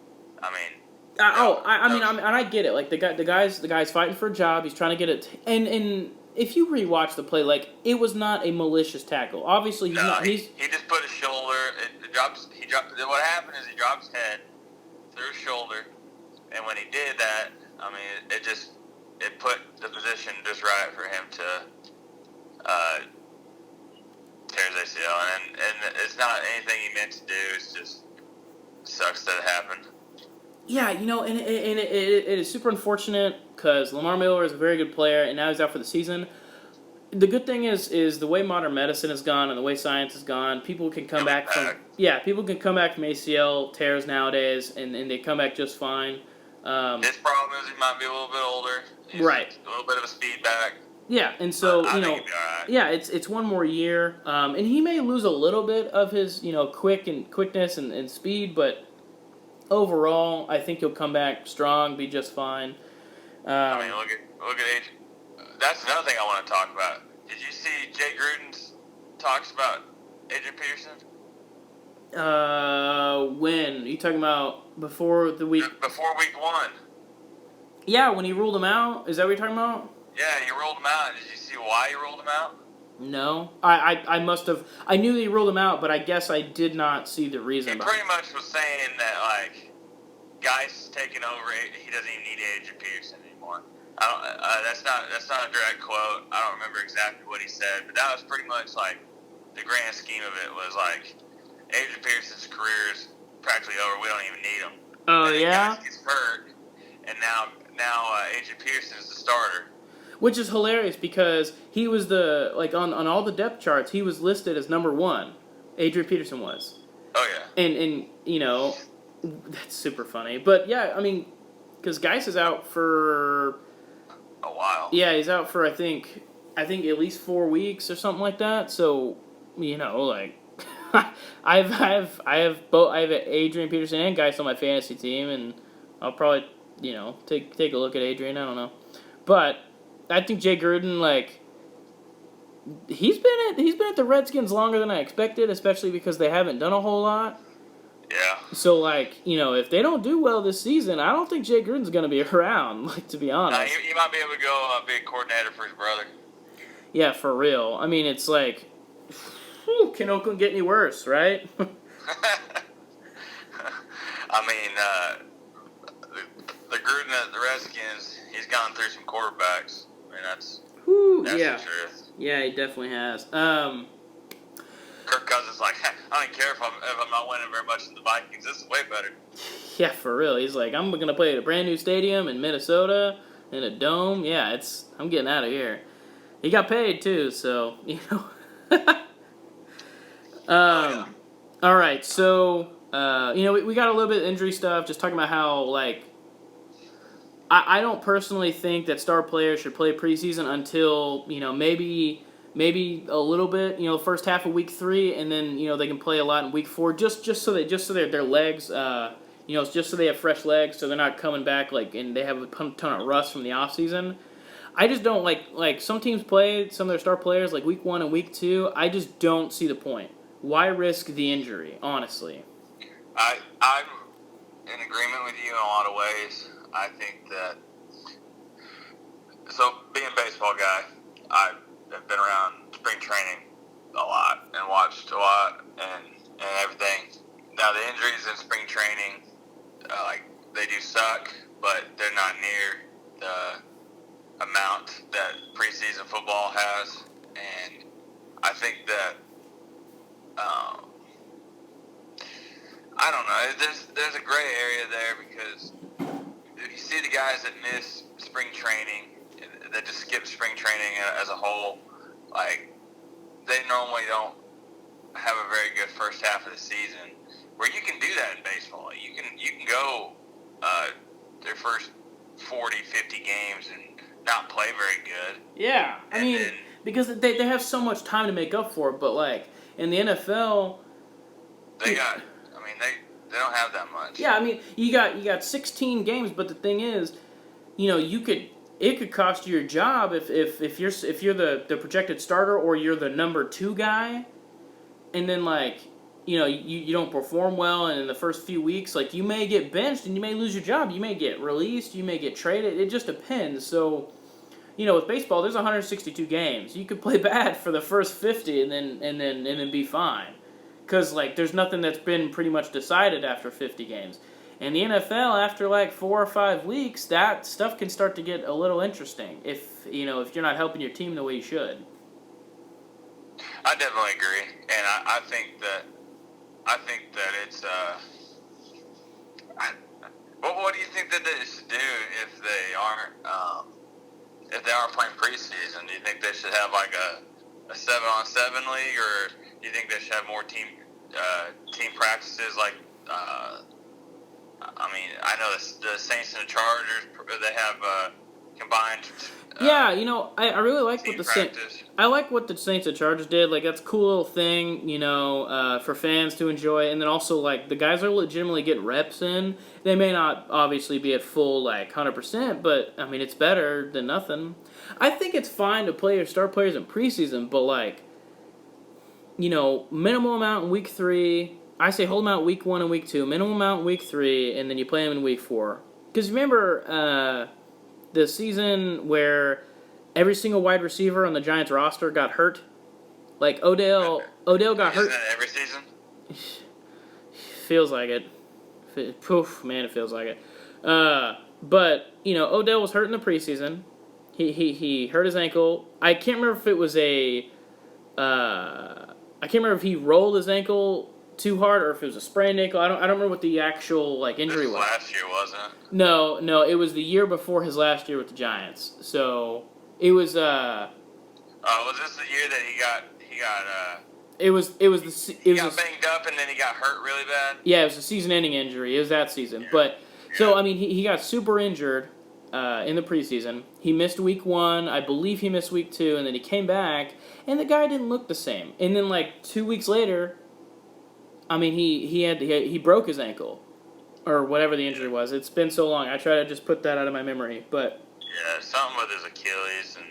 I get it. The guy's fighting for a job. He's trying to get it, and if you rewatch the play, it was not a malicious tackle. Obviously, he's not. He just put his shoulder. He dropped. What happened is he dropped his head through his shoulder, and when he did that, it put the position just right for him to tear his ACL, and it's not anything he meant to do. It's just sucks that it happened. Yeah, and it is super unfortunate because Lamar Miller is a very good player, and now he's out for the season. The good thing is the way modern medicine has gone and the way science has gone, people can come back from ACL tears nowadays, and they come back just fine. His problem is he might be a little bit older. He's right. A little bit of a speed back. Yeah, and so I think he'd be all right. yeah, it's one more year, and he may lose a little bit of his quickness and speed, but overall, I think he'll come back strong, be just fine. I mean, look at age. That's another thing I want to talk about. Did you see Jay Gruden's talks about Adrian Peterson? When are you talking about before the week? Before week 1. Yeah, when he ruled him out. Is that what you're talking about? Yeah, he ruled him out. Did you see why he ruled him out? No, I must have. I knew that he ruled him out, but I guess I did not see the reason. He pretty much was saying that like Geis taking over, he doesn't even need Adrian Peterson anymore. I don't. That's not a direct quote. I don't remember exactly what he said, but that was pretty much like the grand scheme of it was like Adrian Peterson's career is practically over. We don't even need him. Oh, and yeah? Geis gets hurt, and now Adrian Peterson is the starter. Which is hilarious because he was on all the depth charts, he was listed as number 1. Adrian Peterson was. Oh, yeah. And that's super funny. But, yeah, I mean, because Geis is out for... A while. Yeah, he's out for, I think at least 4 weeks or something like that. So, like... I have Adrian Peterson and Geis on my fantasy team, and I'll probably, take a look at Adrian. I don't know. But... I think Jay Gruden, like, he's been at the Redskins longer than I expected, especially because they haven't done a whole lot. Yeah. So, like, if they don't do well this season, I don't think Jay Gruden's going to be around, like, to be honest. He might be able to go be a coordinator for his brother. Yeah, for real. I mean, it's like, can Oakland get any worse, right? I mean, the Gruden at the Redskins, he's gone through some quarterbacks. I mean, that's yeah. the truth. Yeah, he definitely has. Kirk Cousins like, I don't care if I'm not winning very much in the Vikings. This is way better. Yeah, for real. He's like, I'm going to play at a brand new stadium in Minnesota in a dome. Yeah, I'm getting out of here. He got paid too, so Yeah. All right, so we got a little bit of injury stuff. Just talking about how like. I don't personally think that star players should play preseason until, maybe a little bit, first half of week 3, and then, they can play a lot in week 4, just so their legs, just so they have fresh legs, so they're not coming back, like, and they have a ton of rust from the offseason. I just don't, like, some teams play some of their star players, like, week 1 and week 2. I just don't see the point. Why risk the injury, honestly? I'm in agreement with you in a lot of ways. I think that, so being a baseball guy, I have been around spring training a lot and watched a lot and everything. Now the injuries in spring training, they do suck, but they're not near the amount that preseason football has. And I think that, I don't know, there's a gray area there because you see the guys that miss spring training, that just skip spring training as a whole, like, they normally don't have a very good first half of the season, where you can do that in baseball. You can go their first 40, 50 games and not play very good. Yeah, I mean, because they have so much time to make up for it, but, like, in the NFL... They don't have that much. Yeah, I mean, you got 16 games, but the thing is, it could cost you your job if you're the projected starter or you're the number 2 guy, and then like you don't perform well, and in the first few weeks, like, you may get benched and you may lose your job, you may get released, you may get traded. It just depends. So, with baseball, there's 162 games. You could play bad for the first 50 and then be fine. Because, like, there's nothing that's been pretty much decided after 50 games. In the NFL, after, like, 4 or 5 weeks, that stuff can start to get a little interesting if you're not helping your team the way you should. I definitely agree. And I think that it's, what do you think that they should do if they aren't playing preseason? Do you think they should have, like, a 7-on-7 league, or do you think they should have more team practices? Like, I mean, I know the Saints and the Chargers, they have combined. Yeah, I really like what Team the Saints. practice. I like what the Saints and Chargers did. Like that's a cool little thing, for fans to enjoy, and then also like the guys are legitimately getting reps in. They may not obviously be at full 100%, but I mean it's better than nothing. I think it's fine to play your star players in preseason, but minimal amount in week 3. I say hold them out week 1 and week 2, minimal amount in week 3, and then you play them in week 4. Because remember the season where every single wide receiver on the Giants roster got hurt? Like Odell got hurt. Isn't that every season? Feels like it. Poof, man, it feels like it. But Odell was hurt in the preseason. He hurt his ankle. I can't remember if it was I can't remember if he rolled his ankle too hard or if it was a sprained ankle. I don't remember what the actual injury was. Last year, wasn't it? No, it was the year before his last year with the Giants. So it was. Was this the year that he got? It was banged up and then he got hurt really bad. Yeah, it was a season-ending injury. It was that season, but so I mean he got super injured in the preseason. He missed week 1, I believe he missed week 2, and then he came back, and the guy didn't look the same. And then 2 weeks later, I mean he broke his ankle, or whatever the injury was. It's been so long. I try to just put that out of my memory, but yeah, something with his Achilles and.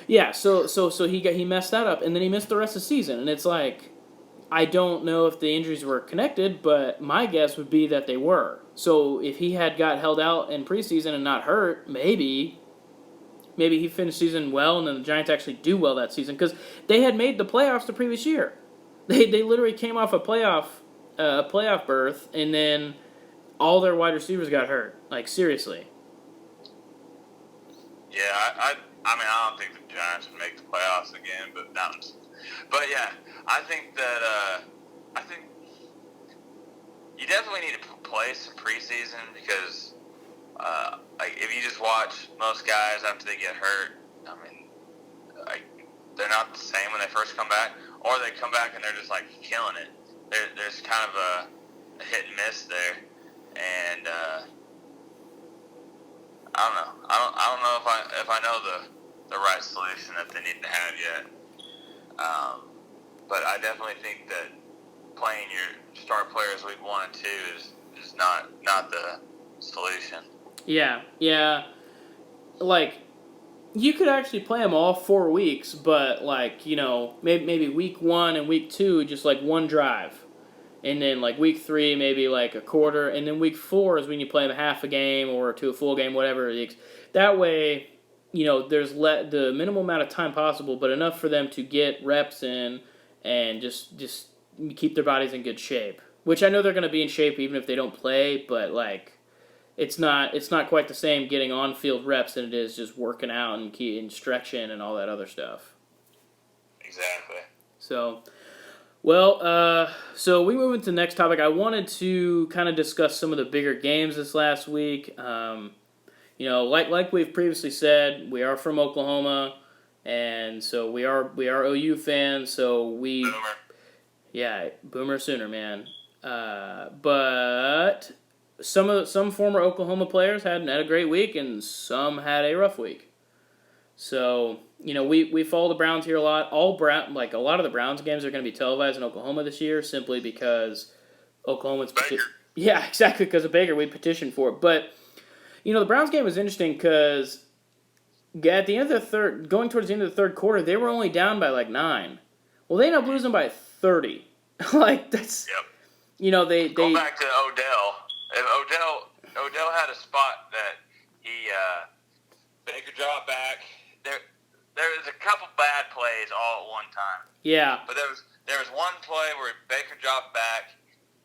Yeah, so he messed that up, and then he missed the rest of the season, and it's I don't know if the injuries were connected, but my guess would be that they were. So if he had got held out in preseason and not hurt, maybe he finished season well, and then the Giants actually do well that season, because they had made the playoffs the previous year. They literally came off a playoff berth, and then all their wide receivers got hurt. Seriously. Yeah, I mean, I don't think the Giants would make the playoffs again, but yeah, I think that you definitely need to play some preseason because, if you just watch most guys after they get hurt, I mean, they're not the same when they first come back, or they come back and they're just killing it. There's kind of a hit and miss there, and I don't know. I don't know if I know the right solution that they need to have yet. But I definitely think that playing your star players week 1 and 2 is not the solution. Yeah. You could actually play them all 4 weeks, but maybe week 1 and week 2 just one drive. And then week 3 maybe a quarter, and then week 4 is when you play them half a game or to a full game, whatever. That way, there's the minimal amount of time possible, but enough for them to get reps in and just keep their bodies in good shape. Which I know they're going to be in shape even if they don't play, but it's not quite the same getting on field reps than it is just working out and stretching and all that other stuff. Exactly. So. Well, so we move into the next topic. I wanted to kind of discuss some of the bigger games this last week. Like we've previously said, we are from Oklahoma, and so we are OU fans. So Boomer. Yeah, Boomer Sooner, man. But some former Oklahoma players had a great week, and some had a rough week. So, we follow the Browns here a lot. A lot of the Browns games are going to be televised in Oklahoma this year simply because Oklahoma's... Yeah, exactly, because of Baker. We petitioned for it. But, the Browns game was interesting because at the end of the going towards the end of the third quarter, they were only down by 9. Well, they ended up losing by 30. That's... Yep. They... Go back to Odell. If Odell had a spot that he... Baker dropped back... There was a couple bad plays all at one time. Yeah. But there was one play where Baker dropped back,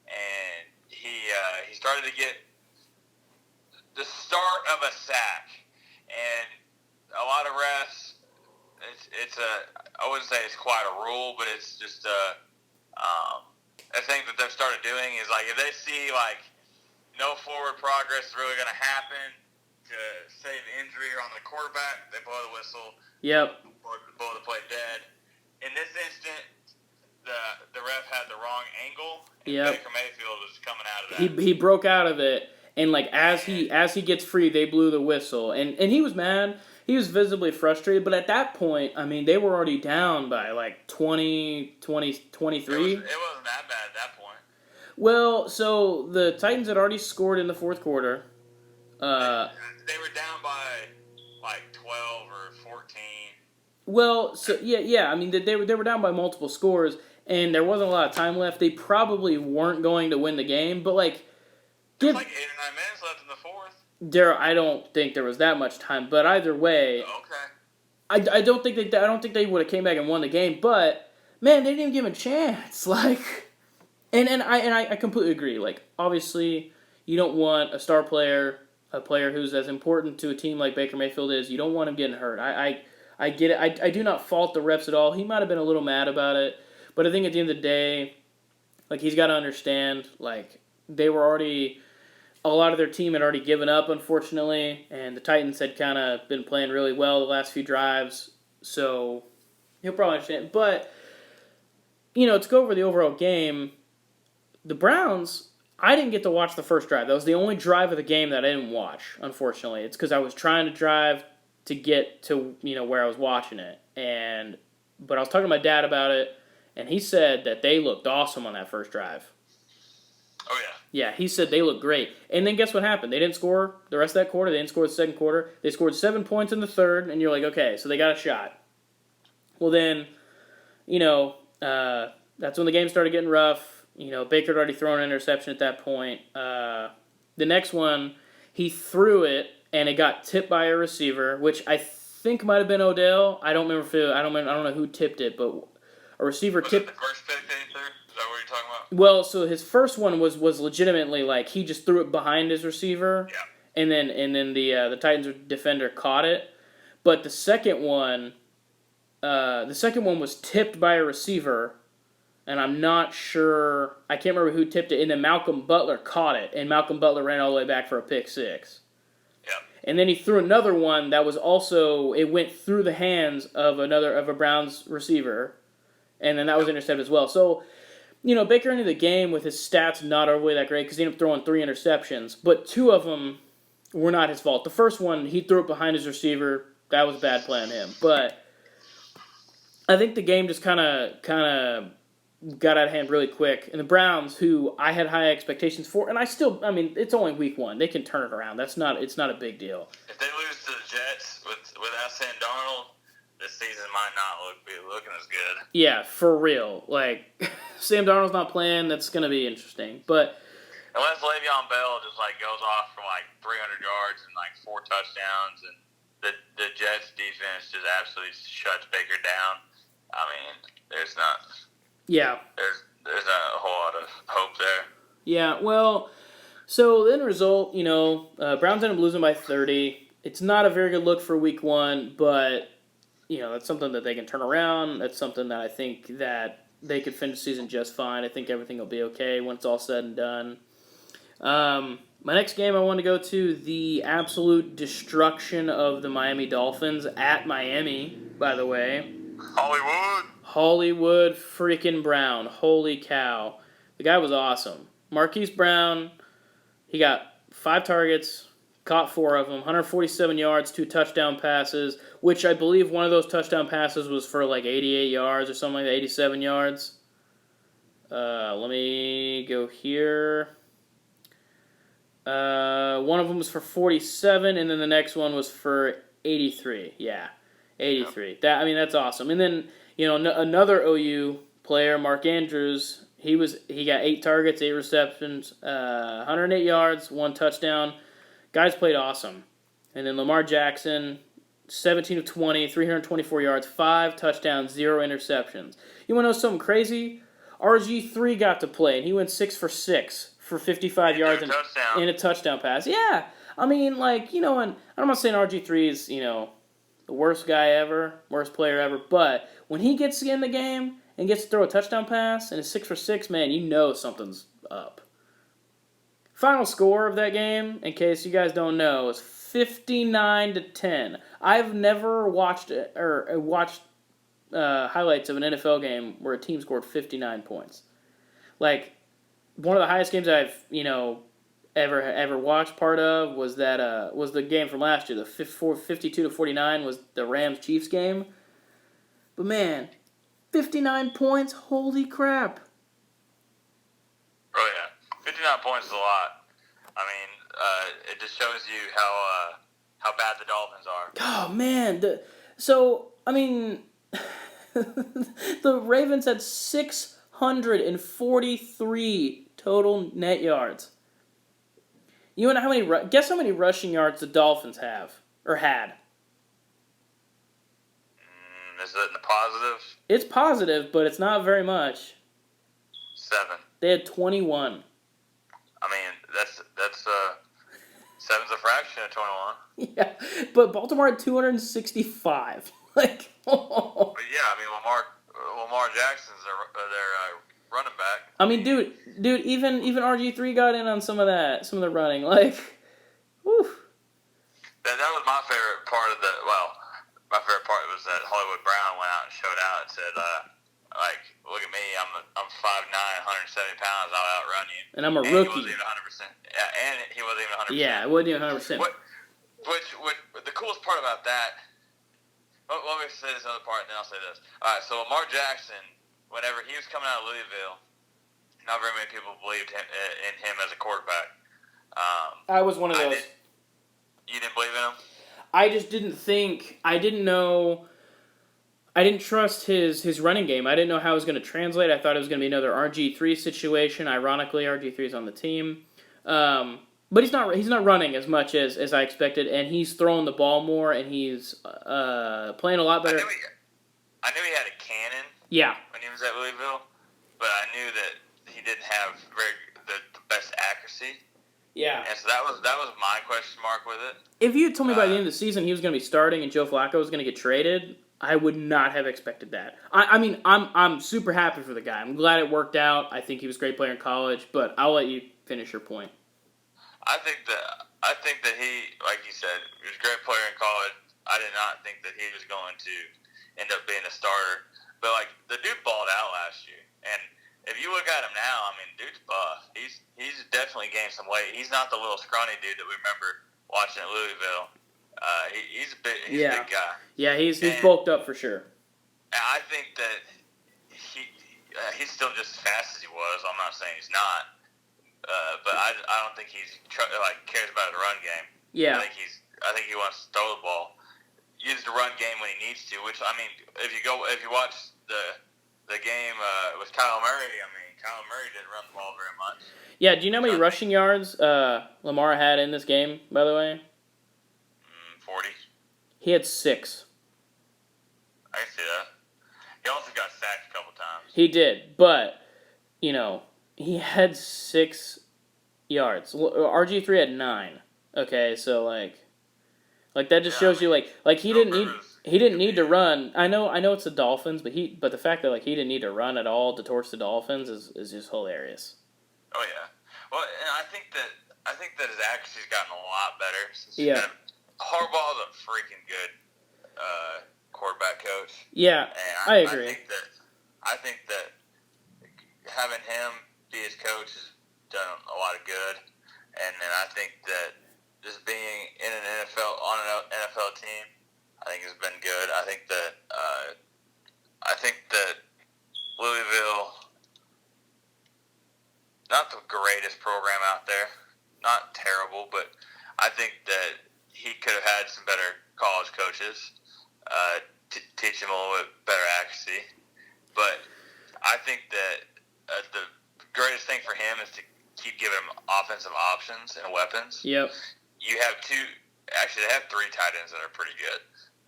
and he started to get the start of a sack, and a lot of refs. I wouldn't say it's quite a rule, but it's just a thing that they've started doing is if they see no forward progress is really going to happen to save injury on the quarterback, they blow the whistle. Yep. Blow the play dead. In this instant, the ref had the wrong angle. And yep. Baker Mayfield was coming out of that. He broke out of it, And like as he gets free, they blew the whistle, and he was mad. He was visibly frustrated, but at that point, I mean, they were already down by like 20, 20, 23. It wasn't that bad at that point. Well, so the Titans had already scored in the fourth quarter. They were down by like 12 or 14. Well, so yeah. I mean, they were down by multiple scores, and there wasn't a lot of time left. They probably weren't going to win the game, but like, There's like 8 or 9 minutes left in the fourth. I don't think there was that much time, but either way, okay. I don't think they would have came back and won the game. But man, they didn't even give him a chance. Like, and I completely agree. Like, obviously, you don't want a star player, a player who's as important to a team like Baker Mayfield is. You don't want him getting hurt. I get it. I do not fault the refs at all. He might have been a little mad about it, but I think at the end of the day, like, he's got to understand, like, they were already. A lot of their team had already given up, unfortunately, and the Titans had kind of been playing really well the last few drives, so he'll probably understand. But, to go over the overall game, the Browns, I didn't get to watch the first drive. That was the only drive of the game that I didn't watch, unfortunately. It's because I was trying to drive to get to, where I was watching it. But I was talking to my dad about it, and he said that they looked awesome on that first drive. Oh, yeah. Yeah, he said they looked great. And then guess what happened? They didn't score the rest of that quarter. They didn't score the second quarter. They scored 7 points in the third, and you're like, okay, so they got a shot. Well, then, that's when the game started getting rough. Baker had already thrown an interception at that point. The next one, he threw it, and it got tipped by a receiver, which I think might have been Odell. I don't remember I don't know who tipped it, but a receiver tipped. Was it the first pick that he threw? Is that what you're talking about? Well, so his first one was legitimately like he just threw it behind his receiver, yeah. and then the Titans defender caught it. But the second one was tipped by a receiver, and I'm not sure. I can't remember who tipped it. And then Malcolm Butler caught it, and Malcolm Butler ran all the way back for a pick six. Yeah. And then he threw another one that was also it went through the hands of a Browns receiver, and then that was intercepted as well. So. Baker ended the game with his stats not overly that great because he ended up throwing 3 interceptions, but 2 of them were not his fault. The first one, he threw it behind his receiver. That was a bad play on him. But I think the game just kind of got out of hand really quick. And the Browns, who I had high expectations for, and it's only week 1. They can turn it around. It's not a big deal. If they lose to the Jets without Sam Darnold, this season might not be looking as good. Yeah, for real. Like, Sam Darnold's not playing. That's going to be interesting. But unless Le'Veon Bell just goes off for 300 yards and 4 touchdowns, and the Jets defense just absolutely shuts Baker down, I mean, there's not. Yeah. There's not a whole lot of hope there. Yeah. Well, so the end result, Browns end up losing by 30. It's not a very good look for week 1, but. That's something that they can turn around. That's something that I think that they could finish the season just fine. I think everything will be okay when it's all said and done. My next game I want to go to, the absolute destruction of the Miami Dolphins at Miami, by the way. Hollywood freaking Brown. Holy cow. The guy was awesome. Marquise Brown, he got 5 targets, caught 4 of them, 147 yards, 2 touchdown passes, which I believe one of those touchdown passes was for 88 yards or something like that, 87 yards. Let me go here. One of them was for 47, and then the next one was for 83. Yeah, 83. Yep. That's awesome. And then, another OU player, Mark Andrews, he got 8 targets, 8 receptions, 108 yards, 1 touchdown. Guys played awesome. And then Lamar Jackson, 17 of 20, 324 yards, 5 touchdowns, 0 interceptions. You want to know something crazy? RG3 got to play, and he went 6 for 6 for 55 yards and a touchdown pass. Yeah. And I'm not saying RG3 is, the worst guy ever, worst player ever, but when he gets in the game and gets to throw a touchdown pass and is 6 for 6, man, something's up. Final score of that game, in case you guys don't know, is 59-10. I've never watched highlights of an NFL game where a team scored 59 points. One of the highest games I've, ever watched part of was that was the game from last year. The 52-49 was the Rams Chiefs game. But man, 59 points. Holy crap! Oh yeah, 59 points is a lot. I mean, it just shows you how bad the Dolphins are. Oh man, the Ravens had 643 total net yards. You know how many? Guess how many rushing yards the Dolphins have or had? Is it in the positive? It's positive, but it's not very much. 7. They had 21. I mean, that's 7's a fraction of 21. Yeah, but Baltimore had 265. Like, oh. But yeah, I mean, Lamar Jackson's their running back. I mean, dude, even RG3 got in on some of the running. Like, whew. That was my favorite part of my favorite part was that Hollywood Brown went out and showed out and said, look at me, I'm 5'9", 170 pounds, I'll outrun you. And I'm a and rookie. He wasn't even 100%. Yeah, and he wasn't even 100%. Yeah, it wasn't even 100%. Which the coolest part about that, let me say this other part, and then I'll say this. All right, so Lamar Jackson, whenever he was coming out of Louisville, not very many people believed in him as a quarterback. I was one of those. You didn't believe in him? I just didn't think. I didn't know. I didn't trust his running game. I didn't know how it was going to translate. I thought it was going to be another RG3 situation. Ironically, RG3 is on the team. But he's not running as much as I expected, and he's throwing the ball more, and he's playing a lot better. I knew he had a cannon. Yeah. When he was at Louisville, but I knew that he didn't have the best accuracy. Yeah. And so that was my question mark with it. If you had told me by the end of the season he was going to be starting and Joe Flacco was going to get traded, I would not have expected that. I mean, I'm super happy for the guy. I'm glad it worked out. I think he was a great player in college, but I'll let you finish your point. I think that he, like you said, he was a great player in college. I did not think that he was going to end up being a starter. But like the dude balled out last year, and if you look at him now, I mean, dude's buff. He's definitely gained some weight. He's not the little scrawny dude that we remember watching at Louisville. He's a big guy. Yeah, he's bulked up for sure. And I think that he's still just as fast as he was. I'm not saying he's not, but I don't think he's cares about the run game. Yeah, I think he wants to throw the ball, use the run game when he needs to. Which I mean, if you watch the game with Kyle Murray, I mean, Kyle Murray didn't run the ball very much. Yeah, do you know how many rushing yards Lamar had in this game, by the way? 40. He had 6. I can see that. He also got sacked a couple times. He did, but, he had 6 yards. RG3 had 9. Okay, so, like that just shows you, he didn't need to run. I know it's the Dolphins, but the fact that he didn't need to run at all to torch the Dolphins is just hilarious. Oh yeah, well, and I think that his accuracy's gotten a lot better since Harbaugh's a freaking good quarterback coach. Yeah, and I agree. I think that having him be his coach has done a lot of good, and then I think that just being in an NFL team, I think has been good. I think that Louisville, not the greatest program out there, not terrible, but I think that he could have had some better college coaches teach him a little bit better accuracy. But I think that the greatest thing for him is to keep giving him offensive options and weapons. Yep. You have they have 3 tight ends that are pretty good.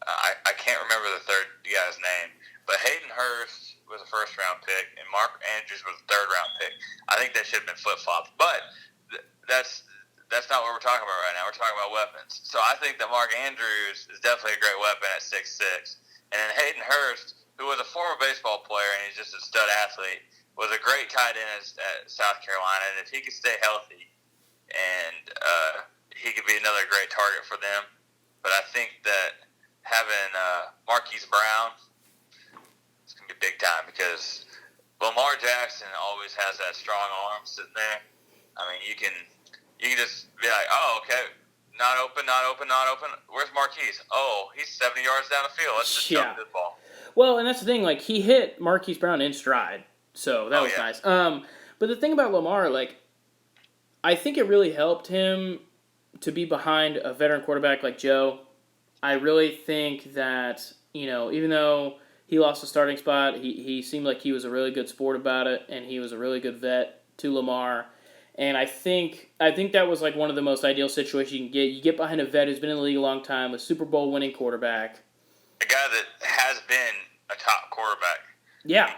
I can't remember the third guy's name, but Hayden Hurst was a first-round pick, and Mark Andrews was a third-round pick. I think that should have been flip-flopped, but that's not what we're talking about right now. We're talking about weapons. So I think that Mark Andrews is definitely a great weapon at 6'6", and then Hayden Hurst, who was a former baseball player and he's just a stud athlete, was a great tight end at South Carolina, and if he could stay healthy, and he could be another great target for them. But I think that having Marquise Brown, it's going to be big time because Lamar Jackson always has that strong arm sitting there. I mean, you can you can just be like, oh, okay, not open, not open, not open. Where's Marquise? Oh, he's 70 yards down the field. Let's just jump this ball. Well, and that's the thing. Like, he hit Marquise Brown in stride, so that was nice. But the thing about Lamar, like, I think it really helped him to be behind a veteran quarterback like Joe. I really think that, even though he lost the starting spot, he seemed like he was a really good sport about it, and he was a really good vet to Lamar. And I think that was like one of the most ideal situations you can get. You get behind a vet who's been in the league a long time, a Super Bowl winning quarterback. A guy that has been a top quarterback. Yeah.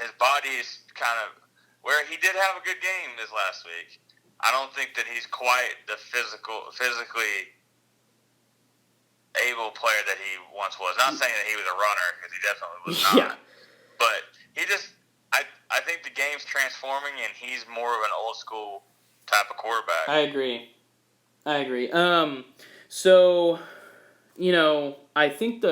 His body's kind of where he did have a good game this last week. I don't think that he's quite the physically able player that he once was. Not saying that he was a runner, because he definitely was not. Yeah. But he just, I think the game's transforming, and he's more of an old school type of quarterback. I agree. So, I think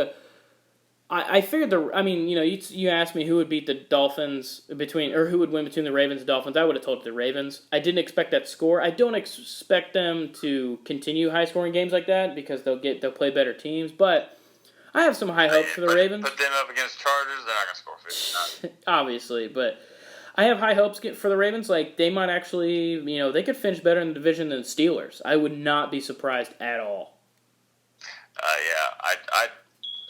I figured you asked me who would beat the Dolphins who would win between the Ravens and Dolphins. I would have told you the Ravens. I didn't expect that score. I don't expect them to continue high scoring games like that because they'll play better teams. But I have some high hopes for the Ravens. Put them up against Chargers, they're not going to score 59. Obviously, but I have high hopes for the Ravens. Like, they might actually, they could finish better in the division than the Steelers. I would not be surprised at all.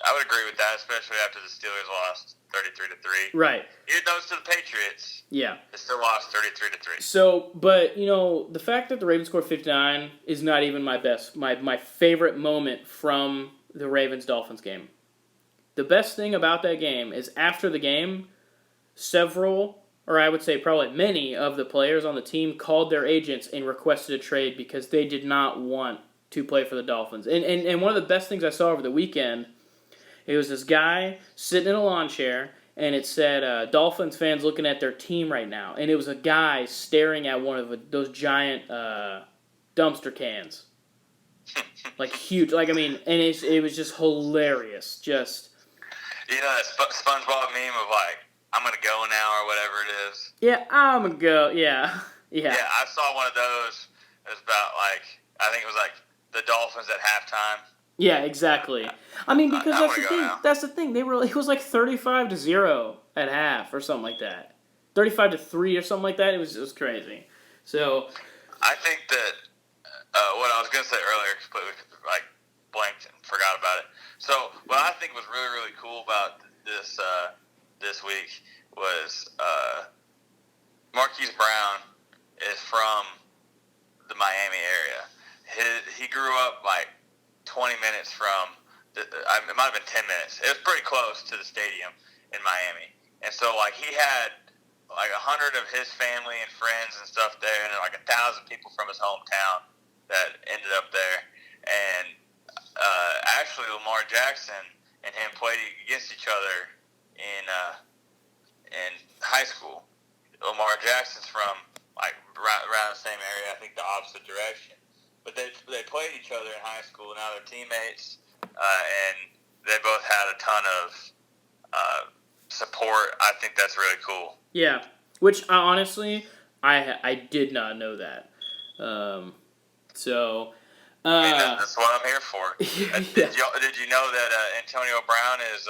I would agree with that, especially after the Steelers lost 33-3. Right. Even though it's to the Patriots. Yeah. They still lost 33-3. So, but the fact that the Ravens scored 59 is not even my favorite moment from the Ravens-Dolphins game. The best thing about that game is after the game, several, or I would say probably many of the players on the team called their agents and requested a trade because they did not want to play for the Dolphins. And one of the best things I saw over the weekend, it was this guy sitting in a lawn chair, and it said, Dolphins fans looking at their team right now. And it was a guy staring at one of those giant dumpster cans. Like, huge. Like, and it was just hilarious. Just... that SpongeBob meme of, like, I'm going to go now or whatever it is? Yeah, I'm going to go. Yeah. Yeah, I saw one of those. It was about, like, I think it was, like, the Dolphins at halftime. Yeah, exactly. Because that's the thing. It was like 35-0 at half or something like that. 35-3 or something like that. It was crazy. So I think that what I was going to say earlier completely blanked and forgot about it. So what I think was really, really cool about this week was Marquise Brown is from the Miami area. He grew up like 20 minutes from, it might have been 10 minutes. It was pretty close to the stadium in Miami. And so, like, he had, like, 100 of his family and friends and stuff there, and, like, 1,000 people from his hometown that ended up there. And actually, Lamar Jackson and him played against each other in high school. Lamar Jackson's from, like, around the same area, I think the opposite direction. But they played each other in high school. Now they're teammates, and they both had a ton of support. I think that's really cool. Yeah, which honestly, I did not know that. That's what I'm here for. Yeah. Did you know that Antonio Brown is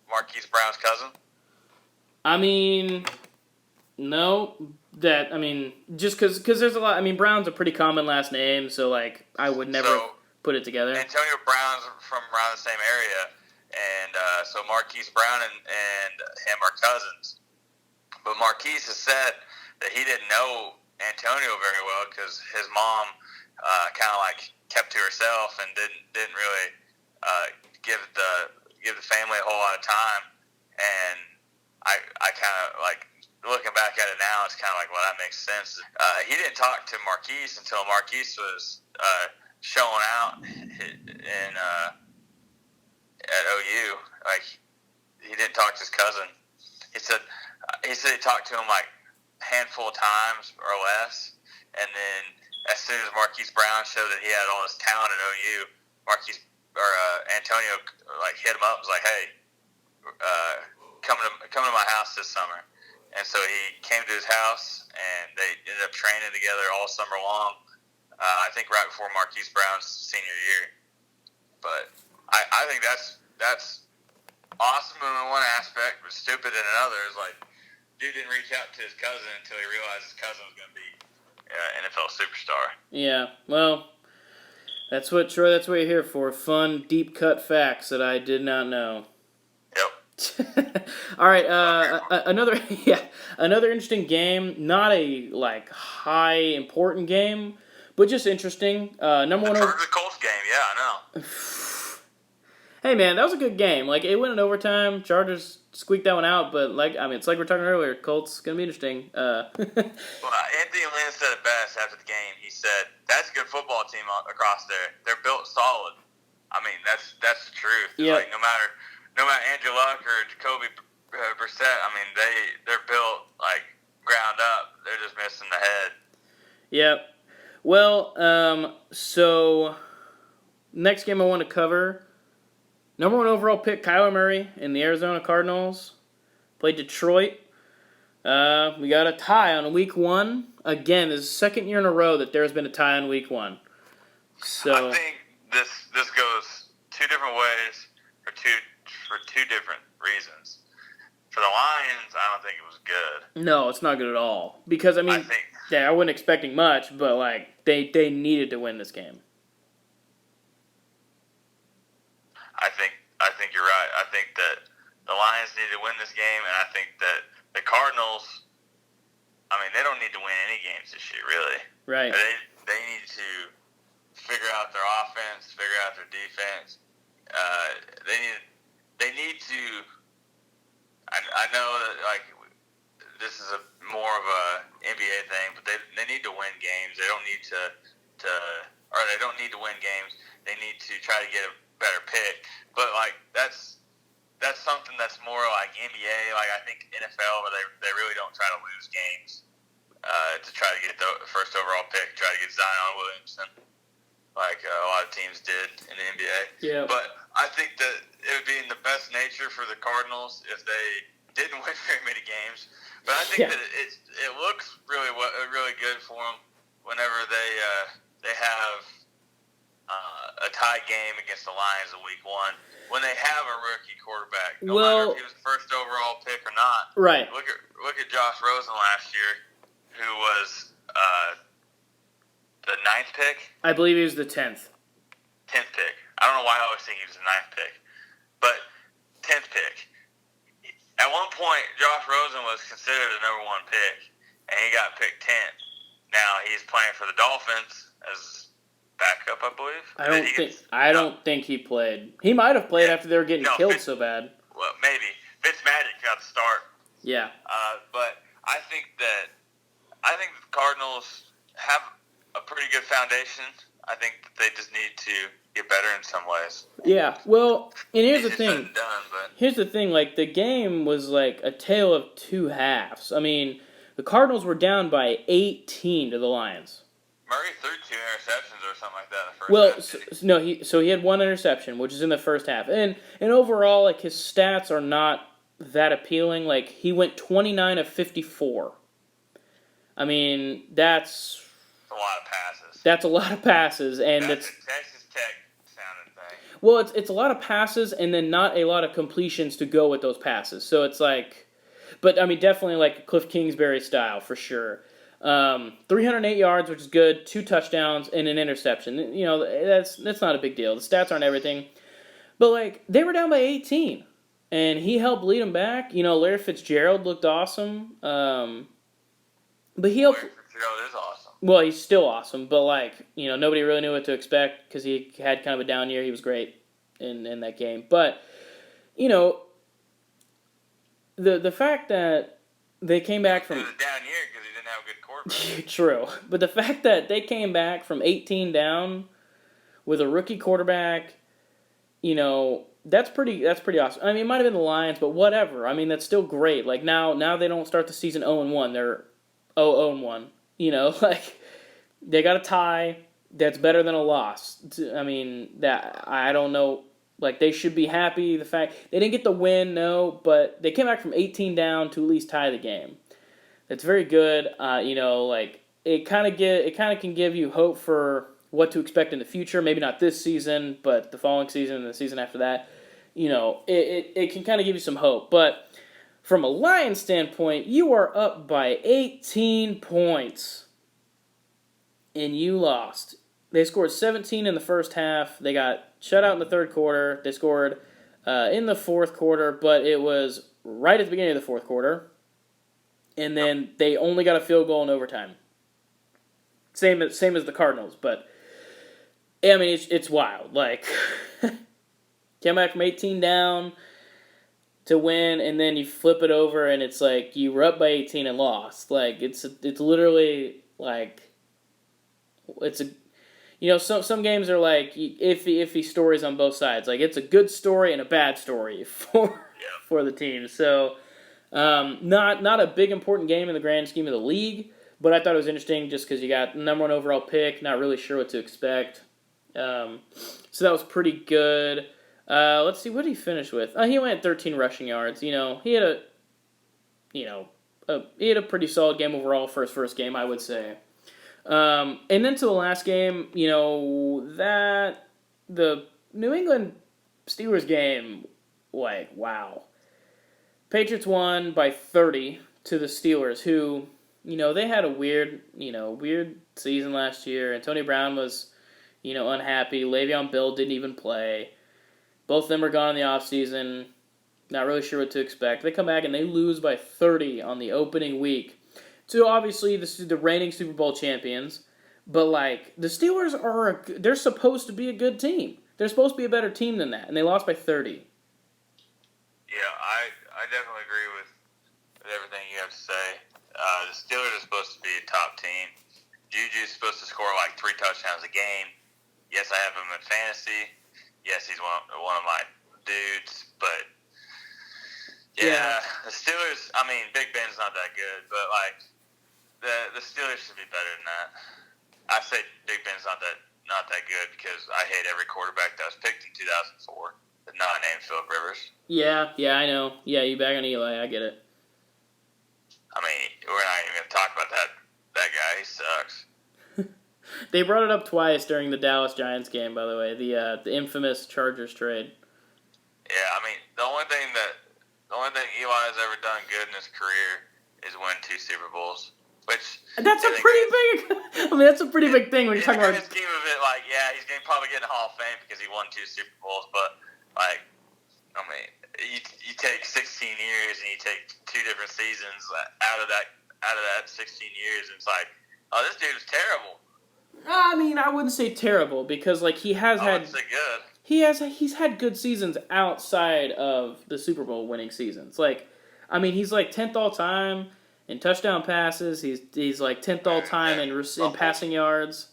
Marquise Brown's cousin? No. Just because there's a lot. Brown's a pretty common last name, so, like, I would never put it together. Antonio Brown's from around the same area, and so Marquise Brown and him are cousins. But Marquise has said that he didn't know Antonio very well because his mom kind of like kept to herself and didn't really give the family a whole lot of time. And I kind of like. Looking back at it now, it's kind of like, well, that makes sense. He didn't talk to Marquise until Marquise was showing out at OU. Like, he didn't talk to his cousin. He said he talked to him like a handful of times or less, and then as soon as Marquise Brown showed that he had all this talent at OU, Antonio like hit him up and was like, hey, come to my house this summer. And so he came to his house, and they ended up training together all summer long. I think right before Marquise Brown's senior year. But I think that's awesome in one aspect, but stupid in another. Is like, dude didn't reach out to his cousin until he realized his cousin was going to be NFL superstar. Yeah, well, that's what Troy. That's what you're here for. Fun, deep cut facts that I did not know. Yep. All right, another interesting game. Not a high important game, but just interesting. Number one. The Colts game, yeah, I know. Hey man, that was a good game. Like it went in overtime. Chargers squeaked that one out, but it's like we were talking earlier. Colts gonna be interesting. Well, Anthony Lynn said it best after the game. He said, "That's a good football team across there. They're built solid." I mean, that's the truth. Yeah. Like no matter Andrew Luck or Jacoby Brissett, I mean they're built like ground up. They're just missing the head. Yep. Well, so next game I want to cover. Number one overall pick, Kyler Murray in the Arizona Cardinals. Played Detroit. We got a tie on week 1. Again, this is the second year in a row that there's been a tie on week 1. So I think this goes two different ways for two different reasons. For the Lions, I don't think it was good. No, it's not good at all. Because I wasn't expecting much, but they needed to win this game. I think you're right. I think that the Lions need to win this game, and I think that the Cardinals, I mean, they don't need to win any games this year, really. Right. They need to figure out their offense, figure out their defense. They need to. I know that this is more of a NBA thing, but they need to win games. They don't need they don't need to win games. They need to try to get a better pick. But that's something that's more like NBA. I think NFL, where they really don't try to lose games to try to get the first overall pick, try to get Zion Williamson, like a lot of teams did in the NBA. Yeah. But I think that it would be in the best nature for the Cardinals if they didn't win very many games. But I think that it looks really good for them whenever they have a tie game against the Lions in week 1 when they have a rookie quarterback. No matter if he was the first overall pick or not. Right. Look at Josh Rosen last year, who was the 9th pick. I believe he was the 10th. 10th pick. I don't know why I always think he was the 9th pick, but 10th pick. At one point, Josh Rosen was considered the number 1 pick, and he got picked 10th. Now he's playing for the Dolphins as backup, I believe. I don't think he played. He might have played after they were getting killed so bad. Well, maybe Fitzmagic got the start. Yeah. But I think the Cardinals have a pretty good foundation. I think that they just need to get better in some ways. Yeah. Well, and here's the thing. But Here's the thing. The game was a tale of two halves. I mean, the Cardinals were down by 18 to the Lions. Murray threw 2 interceptions or something like that in the first half. He had 1 interception, which is in the first half. And overall, his stats are not that appealing. He went 29 of 54. I mean, that's a lot of passes. That's a lot of passes, and that's a Texas Tech sounding thing. Well, it's a lot of passes, and then not a lot of completions to go with those passes. So it's but I mean, definitely Cliff Kingsbury style for sure. 308 yards, which is good, 2 touchdowns, and an interception. You know, that's not a big deal. The stats aren't everything. But, they were down by 18, and he helped lead them back. You know, Larry Fitzgerald looked awesome. But he helped... Larry Fitzgerald is awesome. Well, he's still awesome, but, nobody really knew what to expect because he had kind of a down year. He was great in that game. But, the fact that they came back from... It was a down year because he didn't have a good quarterback. True. But the fact that they came back from 18 down with a rookie quarterback, that's pretty awesome. I mean, it might have been the Lions, but whatever. I mean, that's still great. Now they don't start the season 0-1. They're 0-1. They got a tie that's better than a loss. I mean, that I don't know. They should be happy. The fact they didn't get the win, no, but they came back from 18 down to at least tie the game. That's very good. it kind of can give you hope for what to expect in the future. Maybe not this season, but the following season and the season after that. It can kind of give you some hope. But from a Lions standpoint, you are up by 18 points, and you lost. They scored 17 in the first half. They got shut out in the third quarter. They scored in the fourth quarter, but it was right at the beginning of the fourth quarter. And then they only got a field goal in overtime. Same as the Cardinals, but I mean it's wild. Like came back from 18 down to win, and then you flip it over, and it's like you were up by 18 and lost. Like it's literally like it's a some games are like iffy stories on both sides. Like it's a good story and a bad story for the team. So not a big important game in the grand scheme of the league, but I thought it was interesting just because you got number 1 overall pick. Not really sure what to expect. So that was pretty good. Let's see, what did he finish with? He went at 13 rushing yards. He had a pretty solid game overall for his first game, I would say. And then to the last game, that the New England Steelers game, like, wow. Patriots won by 30 to the Steelers, who, they had a weird season last year. Antonio Brown was, unhappy. Le'Veon Bell didn't even play. Both of them are gone in the offseason. Not really sure what to expect. They come back and they lose by 30 on the opening week. So obviously the reigning Super Bowl champions, but like the Steelers they're supposed to be a good team. They're supposed to be a better team than that, and they lost by 30. Yeah, I definitely agree with everything you have to say. The Steelers are supposed to be a top team. Juju's supposed to score like 3 touchdowns a game. Yes, I have him in fantasy. Yes, he's one of my dudes, but yeah, the Steelers. I mean, Big Ben's not that good, but like the Steelers should be better than that. I say Big Ben's not that good because I hate every quarterback that was picked in 2004. That's not named Philip Rivers. Yeah, I know. Yeah, you back on Eli. I get it. I mean, we're not even going to talk about that guy. He sucks. They brought it up twice during the Dallas Giants game, by the way, the infamous Chargers trade. Yeah, I mean, the only thing Eli has ever done good in his career is win 2 Super Bowls, which that's a pretty big. I mean, that's a pretty big thing when you're talking about. In the scheme of it, like, yeah, he's going to probably get in the Hall of Fame because he won 2 Super Bowls, but like, I mean, you take 16 years and you take 2 different seasons out of that 16 years, and it's like, oh, this dude is terrible. I mean, I wouldn't say terrible because like he has had. I wouldn't say good. He's had good seasons outside of the Super Bowl winning seasons. Like, I mean, he's like 10th all time in touchdown passes. He's like 10th all time in passing yards.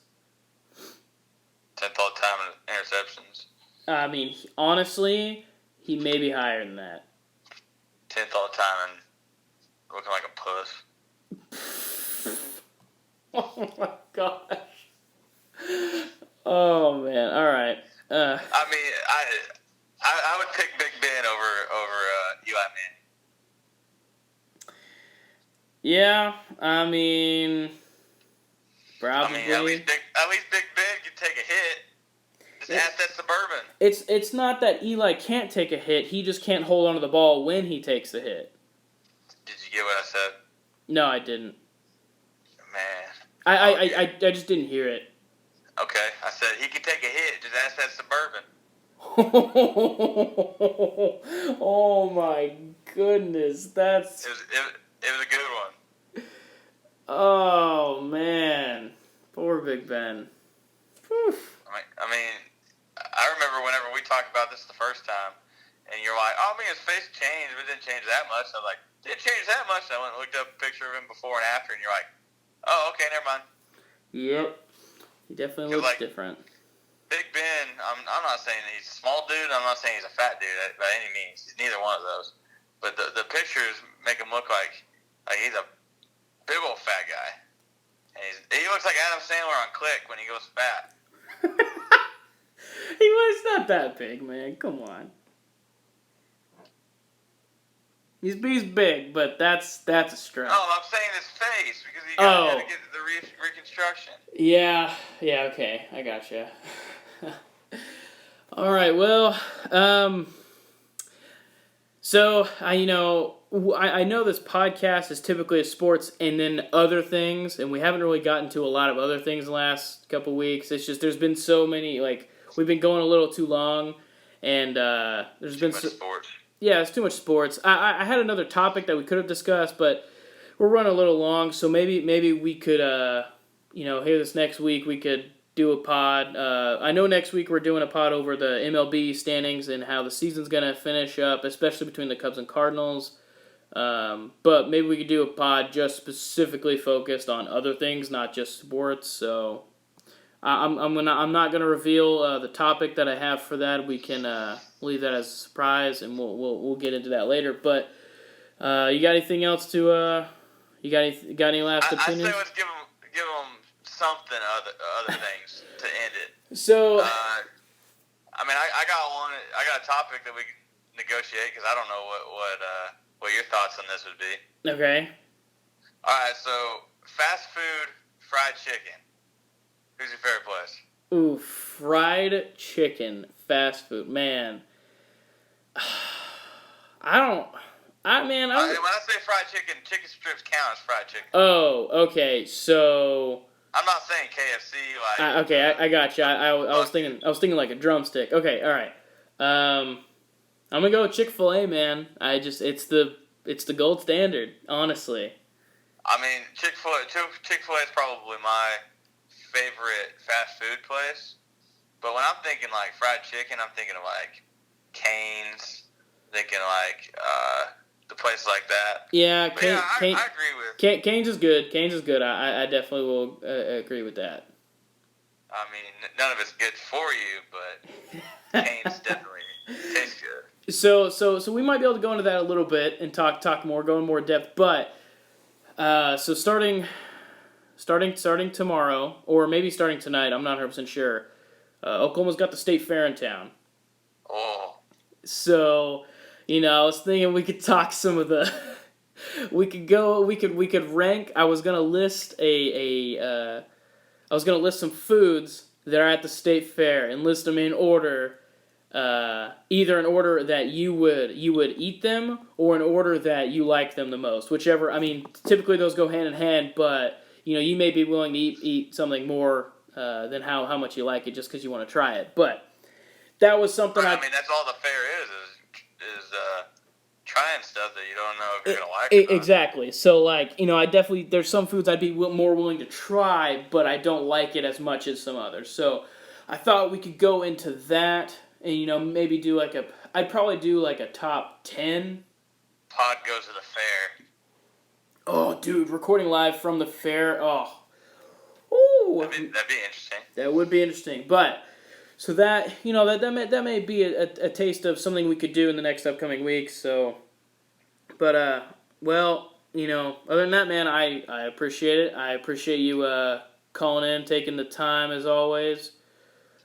10th all time in interceptions. I mean, honestly, he may be higher than that. 10th all time and looking like a puss. Oh my gosh. Oh man! All right. I mean, I would pick Big Ben over Eli Manning. Yeah, I mean, probably. I mean, at least Big Ben can take a hit. Just ask that Suburban. It's not that Eli can't take a hit. He just can't hold onto the ball when he takes the hit. Did you get what I said? No, I didn't. Man. I just didn't hear it. Okay, I said he can take a hit. Just ask that Suburban. Oh my goodness, that's. It was a good one. Oh man, poor Big Ben. Whew. I mean, I remember whenever we talked about this the first time, and you're like, "Oh, I mean, his face changed, but it didn't change that much." I was like, "Didn't change that much." And I went and looked up a picture of him before and after, and you're like, "Oh, okay, never mind." Yep. He definitely looks different. Big Ben, I'm not saying he's a small dude. I'm not saying he's a fat dude by any means. He's neither one of those. But the pictures make him look like he's a big old fat guy. And he looks like Adam Sandler on Click when he goes fat. He was not that big, man. Come on. He's big, but that's a stretch. No, I'm saying his face because you got to get the reconstruction. Yeah, okay, I gotcha. All right, well, so I know this podcast is typically a sports and then other things, and we haven't really gotten to a lot of other things the last couple weeks. It's just there's been so many, like, we've been going a little too long, and there's been too much sports. Yeah, it's too much sports. I had another topic that we could have discussed, but we're running a little long, so maybe we could here this next week we could do a pod. I know next week we're doing a pod over the MLB standings and how the season's gonna finish up, especially between the Cubs and Cardinals. But maybe we could do a pod just specifically focused on other things, not just sports. So I'm not gonna reveal the topic that I have for that. We can leave that as a surprise, and we'll get into that later. But you got anything else to? You got any last opinions? I say let's give them something other things to end it. So, I mean, I got a topic that we can negotiate because I don't know what your thoughts on this would be. Okay. All right, so fast food, fried chicken. Who's your favorite place? Ooh, fried chicken, fast food, man. When I say fried chicken strips count as fried chicken. Oh, okay. So I'm not saying KFC. Okay, I got you. I was thinking like a drumstick. Okay, all right. I'm gonna go with Chick-fil-A, man. It's the gold standard, honestly. I mean, Chick-fil-A is probably my favorite fast food place. But when I'm thinking like fried chicken, I'm thinking of like Cane's, thinking like the place like that. Yeah, I agree with. Cane's is good. Cane's is good. I definitely will agree with that. I mean, none of it's good for you, but Cane's definitely tastes good. So we might be able to go into that a little bit and talk more, go in more depth. But so starting tomorrow, or maybe starting tonight, I'm not 100% sure. Oklahoma's got the state fair in town. Oh. So, I was thinking we could talk some of the. We could rank. I was gonna list I was gonna list some foods that are at the state fair and list them in order. Either in order that you would eat them, or in order that you like them the most. Whichever. I mean, typically those go hand in hand, but you may be willing to eat something more than how much you like it just because you want to try it. But that was something. I mean, that's all the fair is trying stuff that you don't know if you're gonna like. Or not. Exactly. So I definitely there's some foods I'd be more willing to try, but I don't like it as much as some others. So I thought we could go into that. And, maybe do I'd probably do like a top 10. Pod goes to the fair. Oh, dude, recording live from the fair. Oh. Ooh. That'd be interesting. That would be interesting. But, so that, that may be a taste of something we could do in the next upcoming weeks. So, but, other than that, man, I appreciate it. I appreciate you calling in, taking the time as always.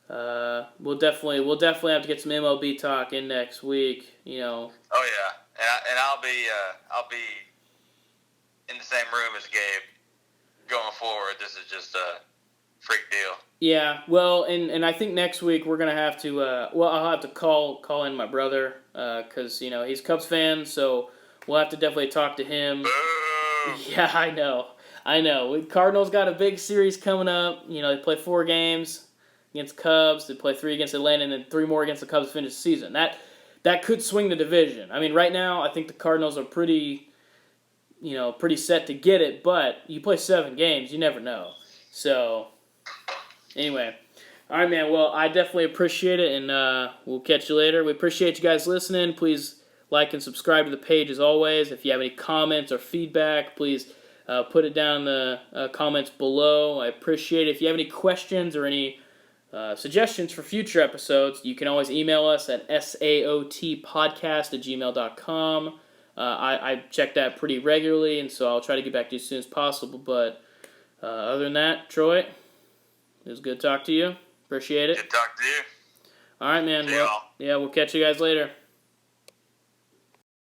We'll definitely have to get some MLB talk in next week. Oh yeah, and I'll be in the same room as Gabe going forward. This is just a freak deal. Yeah, well, and I think next week we're gonna have to. I'll have to call in my brother because he's a Cubs fan, so we'll have to definitely talk to him. Boo. Yeah, I know. Cardinals got a big series coming up. They play 4 games against Cubs. They play 3 against Atlanta, and then 3 more against the Cubs to finish the season. That could swing the division. I mean, right now, I think the Cardinals are pretty set to get it, but you play 7 games, you never know. So, anyway. All right, man. Well, I definitely appreciate it, and we'll catch you later. We appreciate you guys listening. Please like and subscribe to the page as always. If you have any comments or feedback, please put it down in the comments below. I appreciate it. If you have any questions or any suggestions for future episodes, you can always email us at saotpodcast@gmail.com. I check that pretty regularly, and so I'll try to get back to you as soon as possible. But other than that, Troy, it was good to talk to you. Appreciate it. Good to talk to you. All right, man. See y'all. We'll catch you guys later.